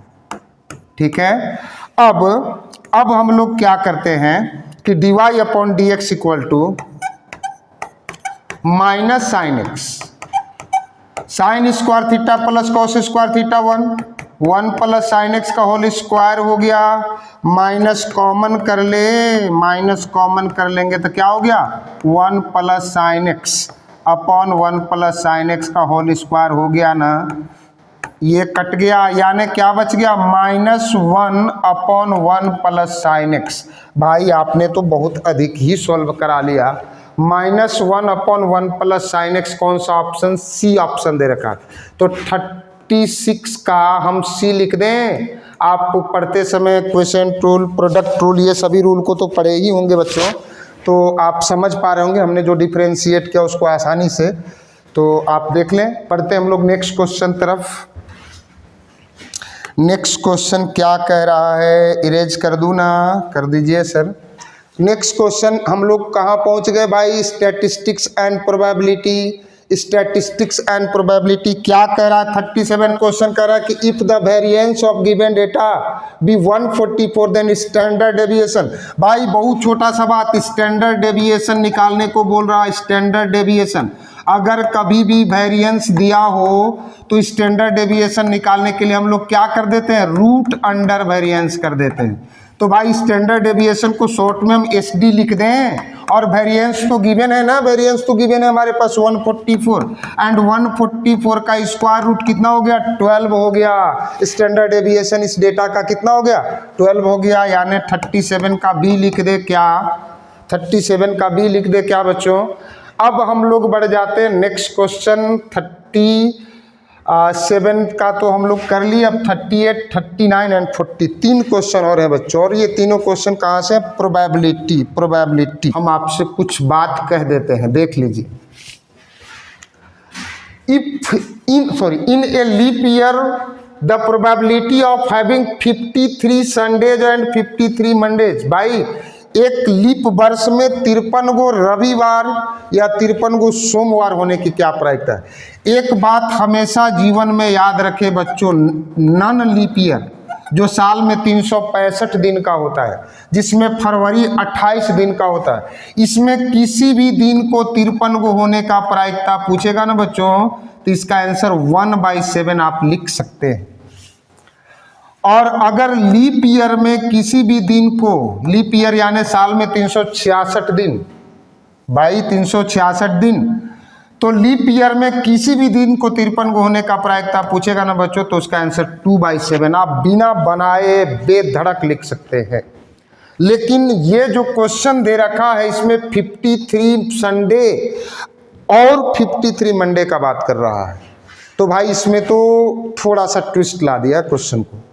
ठीक है। अब हम लोग क्या करते हैं कि dy upon D x equal to minus sine x, sine square theta plus cos square theta 1 plus sine x का होल स्क्वायर हो गया, माइनस कॉमन कर ले, माइनस कॉमन कर लेंगे तो क्या हो गया 1 plus sine x upon 1 plus sine x का होल स्क्वायर हो गया ना, ये कट गया, यानी क्या बच गया -1 अपॉन 1 प्लस साइन एक्स। भाई आपने तो बहुत अधिक ही सॉल्व करा लिया। -1 अपॉन 1 प्लस साइन एक्स कौन सा ऑप्शन, सी ऑप्शन दे रखा, तो 36 का हम सी लिख दें। आप पढ़ते समय क्वेश्चन रूल, प्रोडक्ट रूल, ये सभी रूल को तो पढ़े ही होंगे बच्चों, तो आप समझ पा रहे होंगे हमने जो डिफरेंशिएट किया उसको आसानी से, तो आप देख लें। पढ़ते हम लोग नेक्स्ट क्वेश्चन तरफ। नेक्स्ट क्वेश्चन क्या कह रहा है, इरेज कर दूं ना, कर दीजिए सर। नेक्स्ट क्वेश्चन हम लोग कहाँ पहुँच गए भाई, statistics and probability. Statistics and probability क्या कह रहा है, 37 क्वेश्चन कह रहा है कि if the variance of given data be 144 then standard deviation. भाई बहुत छोटा सा बात, स्टैंडर्ड डेविएशन निकालने को बोल रहा है। स्टैंडर्ड डेविएशन अगर कभी भी वेरिएंस दिया हो तो स्टैंडर्ड डेविएशन निकालने के लिए हम लोग क्या कर देते हैं, रूट अंडर वेरिएंस कर देते हैं। तो भाई स्टैंडर्ड डेविएशन को शॉर्ट में हम SD लिख दें, और वेरिएंस तो गिवन है ना, वेरिएंस तो गिवन है हमारे पास 144, एंड 144 का स्क्वायर रूट कितना हो गया 12 हो गया। स्टैंडर्ड डेविएशन इस डेटा का कितना हो गया 12 हो गया, यानी 37 का B लिख दे क्या, 37 का B लिख दे क्या बच्चों। अब हम लोग बढ़ जाते हैं नेक्स्ट क्वेश्चन 37 का तो हम लोग कर लिए। अब 38, 39 एंड 40 तीन क्वेश्चन और है बच्चों, और ये तीनों क्वेश्चन कहाँ से, प्रोबेबिलिटी। हम आपसे कुछ बात कह देते हैं, देख लीजिए। In a leap year the probability of having 53 Sundays and 53 Mondays. भाई एक लीप वर्ष में 53 गो रविवार या 53 गो सोमवार होने की क्या प्रायिकता है। एक बात हमेशा जीवन में याद रखे बच्चों, नॉन लीप ईयर जो साल में 365 दिन का होता है, जिसमें फरवरी 28 दिन का होता है, इसमें किसी भी दिन को 53 गो होने का प्रायिकता पूछेगा ना बच्चों, तो इसका आंसर 1/7 आप लिख सकते हैं। और अगर लीप ईयर में किसी भी दिन को, लीप ईयर यानी साल में 366 दिन, भाई 366 दिन, तो लीप ईयर में किसी भी दिन को 53 को होने का प्रायिकता पूछेगा ना बच्चों, तो उसका आंसर 2/7 आप बिना बनाए बेधड़क लिख सकते हैं। लेकिन ये जो क्वेश्चन दे रखा है इसमें 53 संडे और 53 मंडे का बात कर रहा है, तो भाई इसमें तो थोड़ा सा ट्विस्ट ला दिया क्वेश्चन को।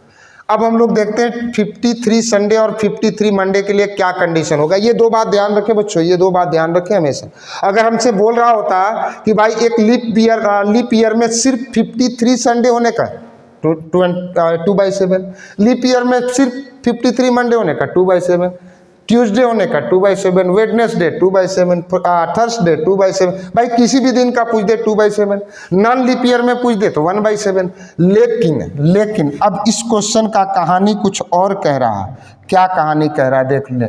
अब हम लोग देखते हैं 53 संडे और 53 मंडे के लिए क्या कंडीशन होगा। ये दो बात ध्यान रखें बच्चों, ये दो बात ध्यान रखें हमेशा। अगर हमसे बोल रहा होता कि भाई एक लीप ईयर में सिर्फ 53 संडे होने का 2/7, लीप ईयर में सिर्फ 53 मंडे होने का 2/7, ट्यूसडे होने का 2/7, वेडनेसडे 2/7, थर्सडे 2/7, भाई किसी भी दिन का पूछ दे 2/7, नॉन लीप ईयर में पूछ दे तो 1/7। लेकिन अब इस क्वेश्चन का कहानी कुछ और कह रहा है। क्या कहानी कह रहा है देख ले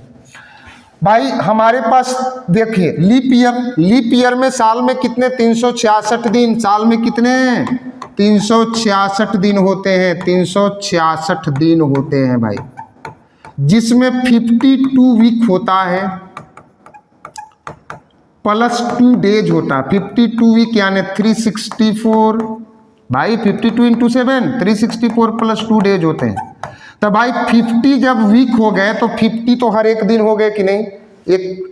भाई। हमारे पास देखिए लीप ईयर में साल में कितने 366 दिन, साल में कितने 366 दिन होते हैं, 366 दिन होते हैं भाई, जिसमें 52 वीक होता है प्लस 2 डेज होता है। 52 वीक यानी 364, भाई 52 इंटू 7 364 प्लस 2 डेज होते हैं। तो भाई 50 जब वीक हो गए तो 50 तो हर एक दिन हो गए कि नहीं,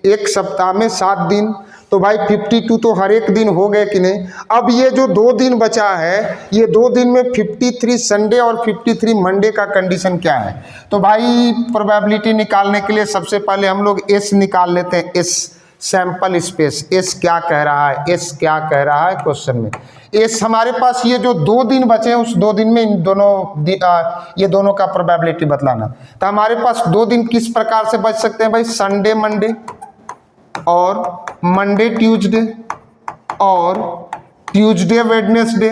एक सप्ताह में 7 दिन, तो भाई 52 तो हर एक दिन हो गए कि नहीं। अब ये जो 2 दिन बचा है, ये 2 दिन में 53 संडे और 53 मंडे का कंडीशन क्या है। तो भाई प्रोबेबिलिटी निकालने के लिए सबसे पहले हम लोग एस निकाल लेते हैं, एस सैंपल स्पेस। एस क्या कह रहा है, एस क्या कह रहा है क्वेश्चन में। एस हमारे पास ये जो 2 दिन बचे हैं, उस 2 दिन में इन दोनों ये दोनों का प्रोबेबिलिटी बतलाना। तो हमारे पास 2 दिन किस प्रकार से बच सकते हैं भाई, संडे मंडे और मंडे ट्यूसडे और ट्यूसडे वेडनेसडे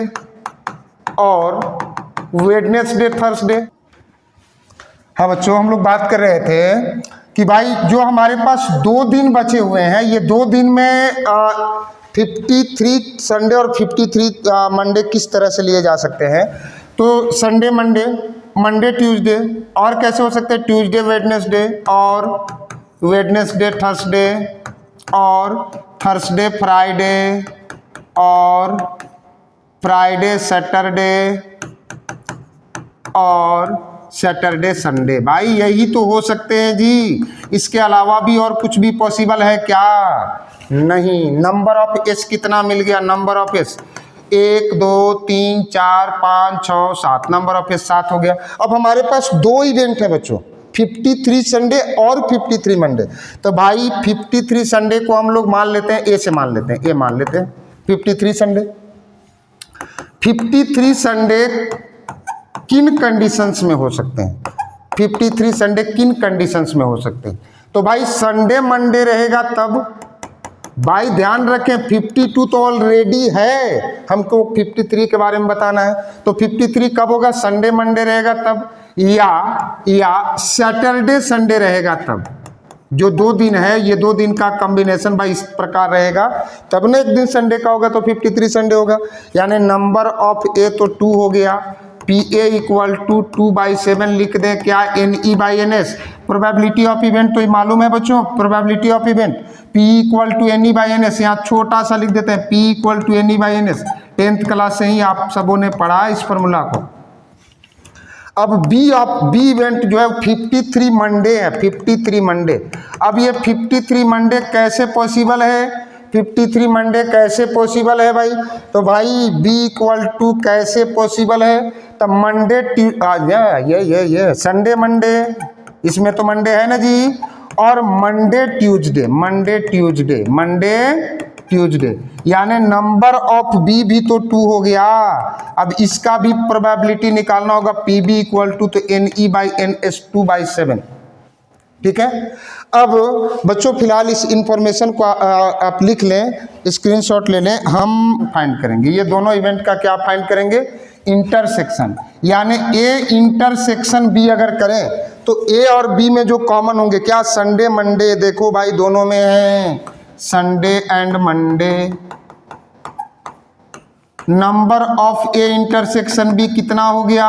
और वेडनेसडे थर्सडे। हाँ बच्चों, हम लोग बात कर रहे थे कि भाई जो हमारे पास 2 दिन बचे हुए हैं, ये 2 दिन में 53 संडे और 53 मंडे किस तरह से लिए जा सकते हैं। तो संडे मंडे, मंडे ट्यूसडे, और कैसे हो सकते हैं, ट्यूसडे वेडनेसडे, और वेडनेसडे थर्सडे, और थर्सडे फ्राइडे, और फ्राइडे सैटरडे, और सैटरडे संडे। भाई यही तो हो सकते हैं जी, इसके अलावा भी और कुछ भी पॉसिबल है क्या? नहीं। नंबर ऑफ एस कितना मिल गया? Number of S 1 2 3 4 5 6 7, number of S 7 हो गया। अब हमारे पास 2 इवेंट है बच्चों, 53 संडे और 53 मंडे। तो भाई 53 संडे को हम लोग मान लेते हैं, ए से मान लेते हैं, ए मान लेते हैं 53 संडे। 53 संडे किन कंडीशंस में हो सकते हैं? 53 संडे किन कंडीशंस में हो सकते हैं? तो भाई संडे मंडे रहेगा तब। भाई ध्यान रखें 52 तो ऑलरेडी है, हमको 53 के बारे में बताना है। तो 53 कब होगा? संडे मंडे रहेगा तब, या सैटरडे संडे रहेगा तब। जो 2 दिन है, ये 2 दिन का कॉम्बिनेशन भाई इस प्रकार रहेगा, तब ना एक दिन संडे का होगा तो 53 संडे होगा। यानी नंबर ऑफ ए तो 2 हो गया, पी ए इक्वल टू 2/7 लिख दें क्या? NE/NS। प्रोबेबिलिटी ऑफ इवेंट तो ये मालूम है बच्चों, probability of event P equal to NE/NS। यहाँ छोटा सा लिख देते हैं P equal to NE/NS। 10th class से ही आप सबों ने पढ़ा इस फॉर्मूला को। अब बी इवेंट जो है 53 मंडे है, 53 मंडे। अब ये 53 मंडे कैसे पॉसिबल है? 53 मंडे कैसे पॉसिबल है भाई? तो भाई बी इक्वल टू कैसे पॉसिबल है? तो मंडे ये संडे मंडे, इसमें तो मंडे है ना जी, और Monday Tuesday, Monday Tuesday, Monday Tuesday, यानी नंबर ऑफ बी भी तो 2 हो गया। अब इसका भी प्रोबेबिलिटी निकालना होगा, पी बी इक्वल टू तो NE/NS 2/7। ठीक है। अब बच्चों फिलहाल इस इंफॉर्मेशन को आप लिख लें, स्क्रीनशॉट ले लें। हम फाइंड करेंगे ये दोनों इवेंट का, क्या फाइंड करेंगे? इंटरसेक्शन। यानी ए इंटरसेक्शन बी अगर करें तो ए और बी में जो कॉमन होंगे क्या? Sunday Monday. देखो भाई दोनों में है Sunday and Monday. Number of A intersection B कितना हो गया?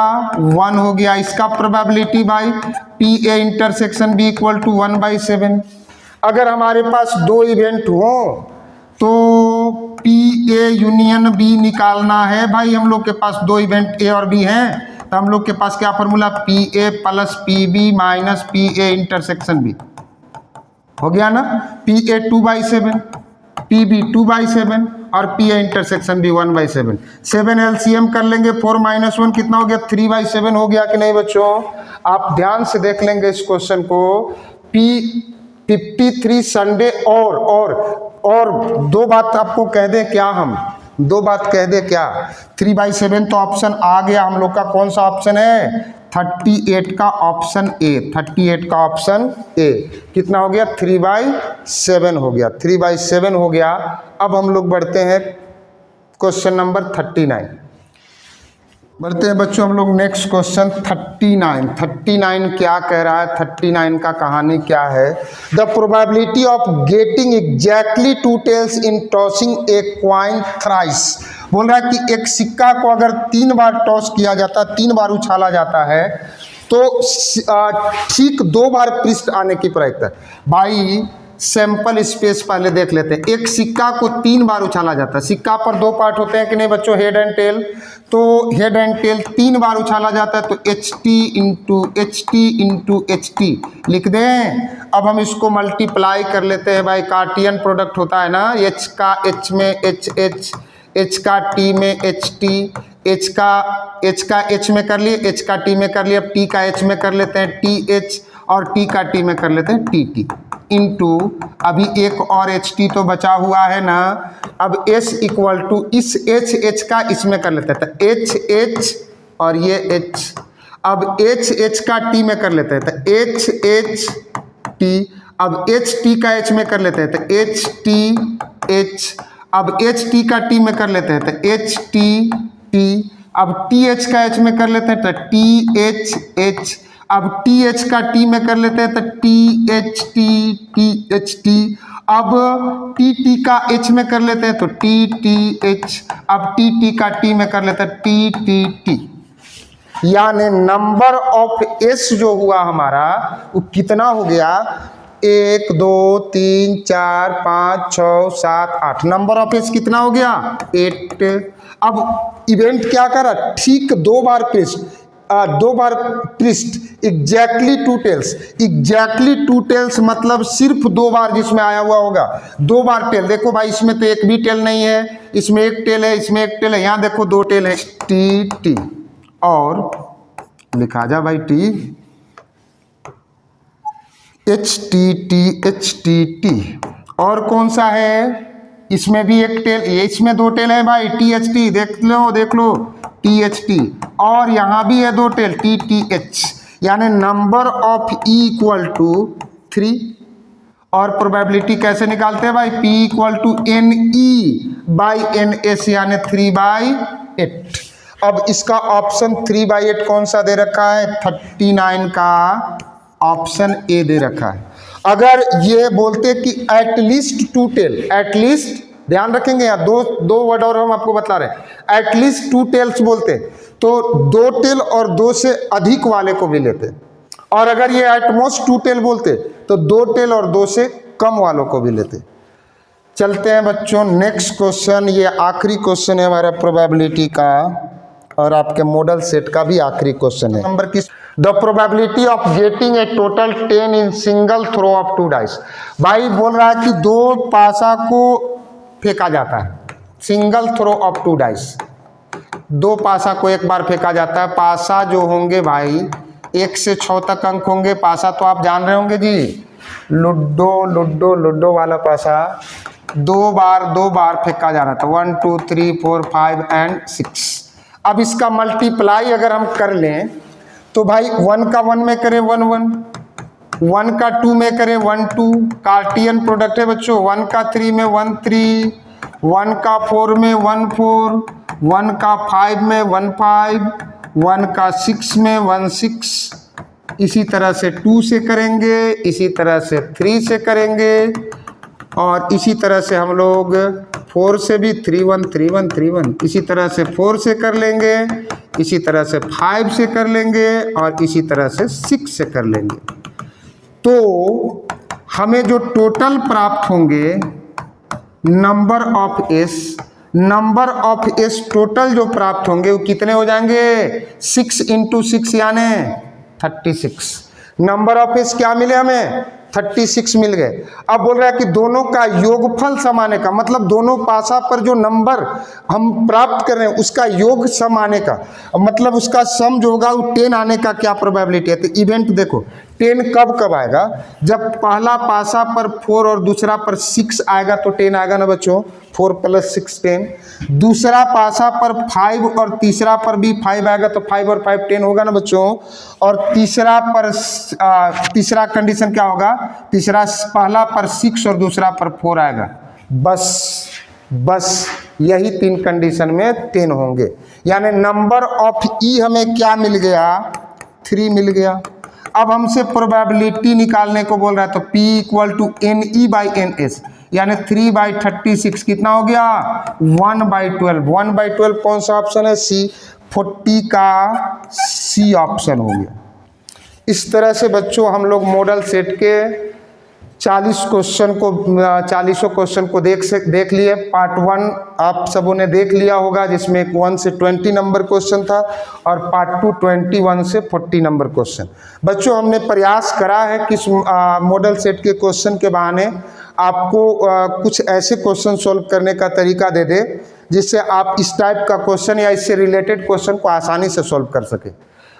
1 हो गया। इसका प्रोबेबिलिटी भाई P A intersection B equal to 1/7। अगर हमारे पास 2 इवेंट हो तो पी ए यूनियन बी निकालना है। भाई हम लोग के पास 2 इवेंट ए और बी हैं, तो हम लोग के पास क्या formula? P A plus P B minus P A intersection B हो गया ना। पी ए 2/7, पी बी 2/7 और पी ए इंटरसेक्शन भी 1/7। 7 LCM कर लेंगे, 4 - 1 कितना हो गया? 3/7 हो गया कि नहीं बच्चों? आप ध्यान से देख लेंगे इस क्वेश्चन को। पी 53 संडे और 2 बात आपको कह दें क्या? हम 2 बात कह दें क्या? 3/7 तो ऑप्शन आ गया हम लोग का। कौन सा ऑप्शन है? 38 का ऑप्शन ए, 38 का ऑप्शन ए। कितना हो गया? 3/7 हो गया, 3/7 हो गया। अब हम लोग बढ़ते हैं क्वेश्चन नंबर 39। बढ़ते हैं बच्चों हम लोग नेक्स्ट क्वेश्चन 39। 39 क्या कह रहा है? 39 का कहानी क्या है? The probability of getting exactly 2 tails in tossing a coin thrice. बोल रहा है कि एक सिक्का को अगर 3 बार टॉस किया जाता है, 3 बार उछाला जाता है, तो ठीक 2 बार पृष्ठ आने की प्रयत्न। भाई सैंपल स्पेस पहले देख लेते हैं। एक सिक्का को 3 बार उछाला जाता है। सिक्का पर 2 पार्ट होते हैं कि नहीं बच्चों? Head and tail. तो हेड एंड टेल 3 बार उछाला जाता है, तो HT इंटू HT लिख दें। अब हम इसको मल्टीप्लाई कर लेते हैं भाई, कार्टियन प्रोडक्ट होता है ना, H का H में HH, H का T में HT, H का H में कर लिए, H का T में कर लिए, अब T का H में कर लेते हैं TH, और T का T में कर लेते हैं TT इंटू अभी एक और HT तो बचा हुआ है ना। अब S इक्वल टू इस H का इसमें कर लेते हैं, तो HH और ये H। अब HH का T में कर लेते हैं, तो HHT। अब HT का H में कर लेते हैं, तो HTH। अब HT का T में कर लेते हैं, तो HTT। अब TH का H में कर लेते हैं, तो THH। अब टी एच का टी में कर लेते हैं तो टी एच टी। अब टी टी का एच में कर लेते हैं तो टी टी एच। अब टी टी का टी में कर लेते हैं टी टी टी। यानी नंबर ऑफ एस जो हुआ हमारा वो कितना हो गया, 1 2 3 4 5 6 7 8। नंबर ऑफ एस कितना हो गया, 8। अब इवेंट क्या करा, ठीक 2 बार पृष्ठ एग्जैक्टली 2 टेल्स। एग्जैक्टली 2 टेल्स मतलब सिर्फ 2 बार जिसमें आया हुआ होगा, 2 बार टेल। देखो भाई इसमें तो एक भी टेल नहीं है, इसमें एक टेल है, इसमें एक टेल है, यहाँ देखो 2 टेल है, टी टी। और लिखा जा भाई टी एच टी टी। और कौन सा है, इसमें भी एक टेल, इसमें 2 टेल है भाई, टी एच टी। देख लो टी एच टी। और यहाँ भी है 2 टेल, टी टी एच। यानी number of E equal to 3। और प्रोबेबिलिटी कैसे निकालते हैं भाई, P equal to N E by N S, यानी 3/8। अब इसका ऑप्शन 3/8 कौन सा दे रखा है, 39 का ऑप्शन ए दे रखा है। अगर ये बोलते कि एटलीस्ट 2 टेल, एटलीस्ट ध्यान रखेंगे यहाँ दो वर्ड और हम आपको बता रहे हैं, एटलीस्ट 2 टेल्स बोलते तो 2 टेल और 2 से अधिक वाले को भी लेते। और अगर ये एटमोस्ट 2 टेल बोलते तो 2 टेल और 2 से कम वालों को भी लेते। चलते हैं बच्चों नेक्स्ट क्वेश्चन। ये आखिरी क्वेश्चन है हमारा प्रोबेबिलिटी का और आपके मॉडल सेट का भी आखिरी क्वेश्चन है। नंबर किस, the probability of getting a total 10 in single throw of 2 dice. भाई बोल रहा है कि 2 पासा को फेंका जाता है, सिंगल थ्रो ऑफ 2 डाइस। 2 पासा को एक बार फेंका जाता है। पासा जो होंगे भाई 1 से 6 तक अंक होंगे। पासा तो आप जान रहे होंगे जी, लूडो वाला पासा 2 बार फेंका जाना था, 1 2 3 4 5 एंड 6। अब इसका मल्टीप्लाई अगर हम कर लें तो भाई 1 का 1 में करें 1 1, 1 का 2 में करें 1 2, कार्टियन प्रोडक्ट है बच्चों। 1 का 3 में 1 3, 1 का 4 में 1 4, 1 का 5 में 1 5, 1 का 6 में 1 6। इसी तरह से 2 से करेंगे, इसी तरह से 3 से करेंगे, और इसी तरह से हम लोग 4 से भी 3 1 3 1 3 1। इसी तरह से 4 से कर लेंगे, इसी तरह से 5 से कर लेंगे, और इसी तरह से 6 से कर लेंगे। तो हमें जो टोटल प्राप्त होंगे नंबर ऑफ एस टोटल जो प्राप्त होंगे वो कितने हो जाएंगे, 6 × 6 यानी 36। नंबर ऑफ एस क्या मिले हमें, 36 मिल गए। अब बोल रहा है कि दोनों का योगफल सम आने का, मतलब दोनों पासा पर जो नंबर हम प्राप्त कर रहे हैं उसका योग सम आने का, मतलब उसका सम जो होगा वो 10 आने का क्या प्रोबेबिलिटी है। तो इवेंट देखो 10 कब आएगा, जब पहला पासा पर 4 और दूसरा पर 6 आएगा तो 10 आएगा ना बच्चों, 4 + 6 10। दूसरा पासा पर 5 और तीसरा पर भी 5 आएगा तो 5 और 5 10 होगा ना बच्चों। और तीसरा कंडीशन क्या होगा, तीसरा पहला पर 6 और दूसरा पर 4 आएगा। बस यही 3 कंडीशन में 10 होंगे। यानी नंबर ऑफ ई हमें क्या मिल गया, 3 मिल गया। अब हमसे प्रोबेबिलिटी निकालने को बोल रहा है तो P = NE/NS, यानी 3/36 कितना हो गया, 1/12। 1/12 कौन सा ऑप्शन है, C। 40 का C ऑप्शन हो गया। इस तरह से बच्चों हम लोग मॉडल सेट के 40 क्वेश्चन को देख लिए। पार्ट 1 आप सबों ने देख लिया होगा जिसमें 1 से 20 नंबर क्वेश्चन था, और पार्ट 2 21 से 40 नंबर क्वेश्चन। बच्चों हमने प्रयास करा है कि मॉडल सेट के क्वेश्चन के बहाने आपको कुछ ऐसे क्वेश्चन सॉल्व करने का तरीका दे दे जिससे आप इस टाइप का क्वेश्चन या इससे रिलेटेड क्वेश्चन को आसानी से सॉल्व कर सके।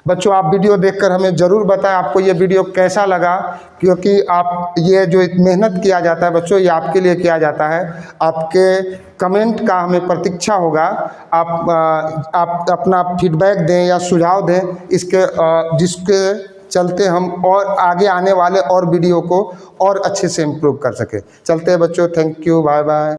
बच्चों आप वीडियो देखकर हमें ज़रूर बताएं आपको ये वीडियो कैसा लगा, क्योंकि आप ये जो मेहनत किया जाता है बच्चों ये आपके लिए किया जाता है। आपके कमेंट का हमें प्रतीक्षा होगा। आप अपना फीडबैक दें या सुझाव दें जिसके चलते हम और आगे आने वाले और वीडियो को और अच्छे से इम्प्रूव कर सकें। चलते हैं बच्चों, थैंक यू, बाय बाय।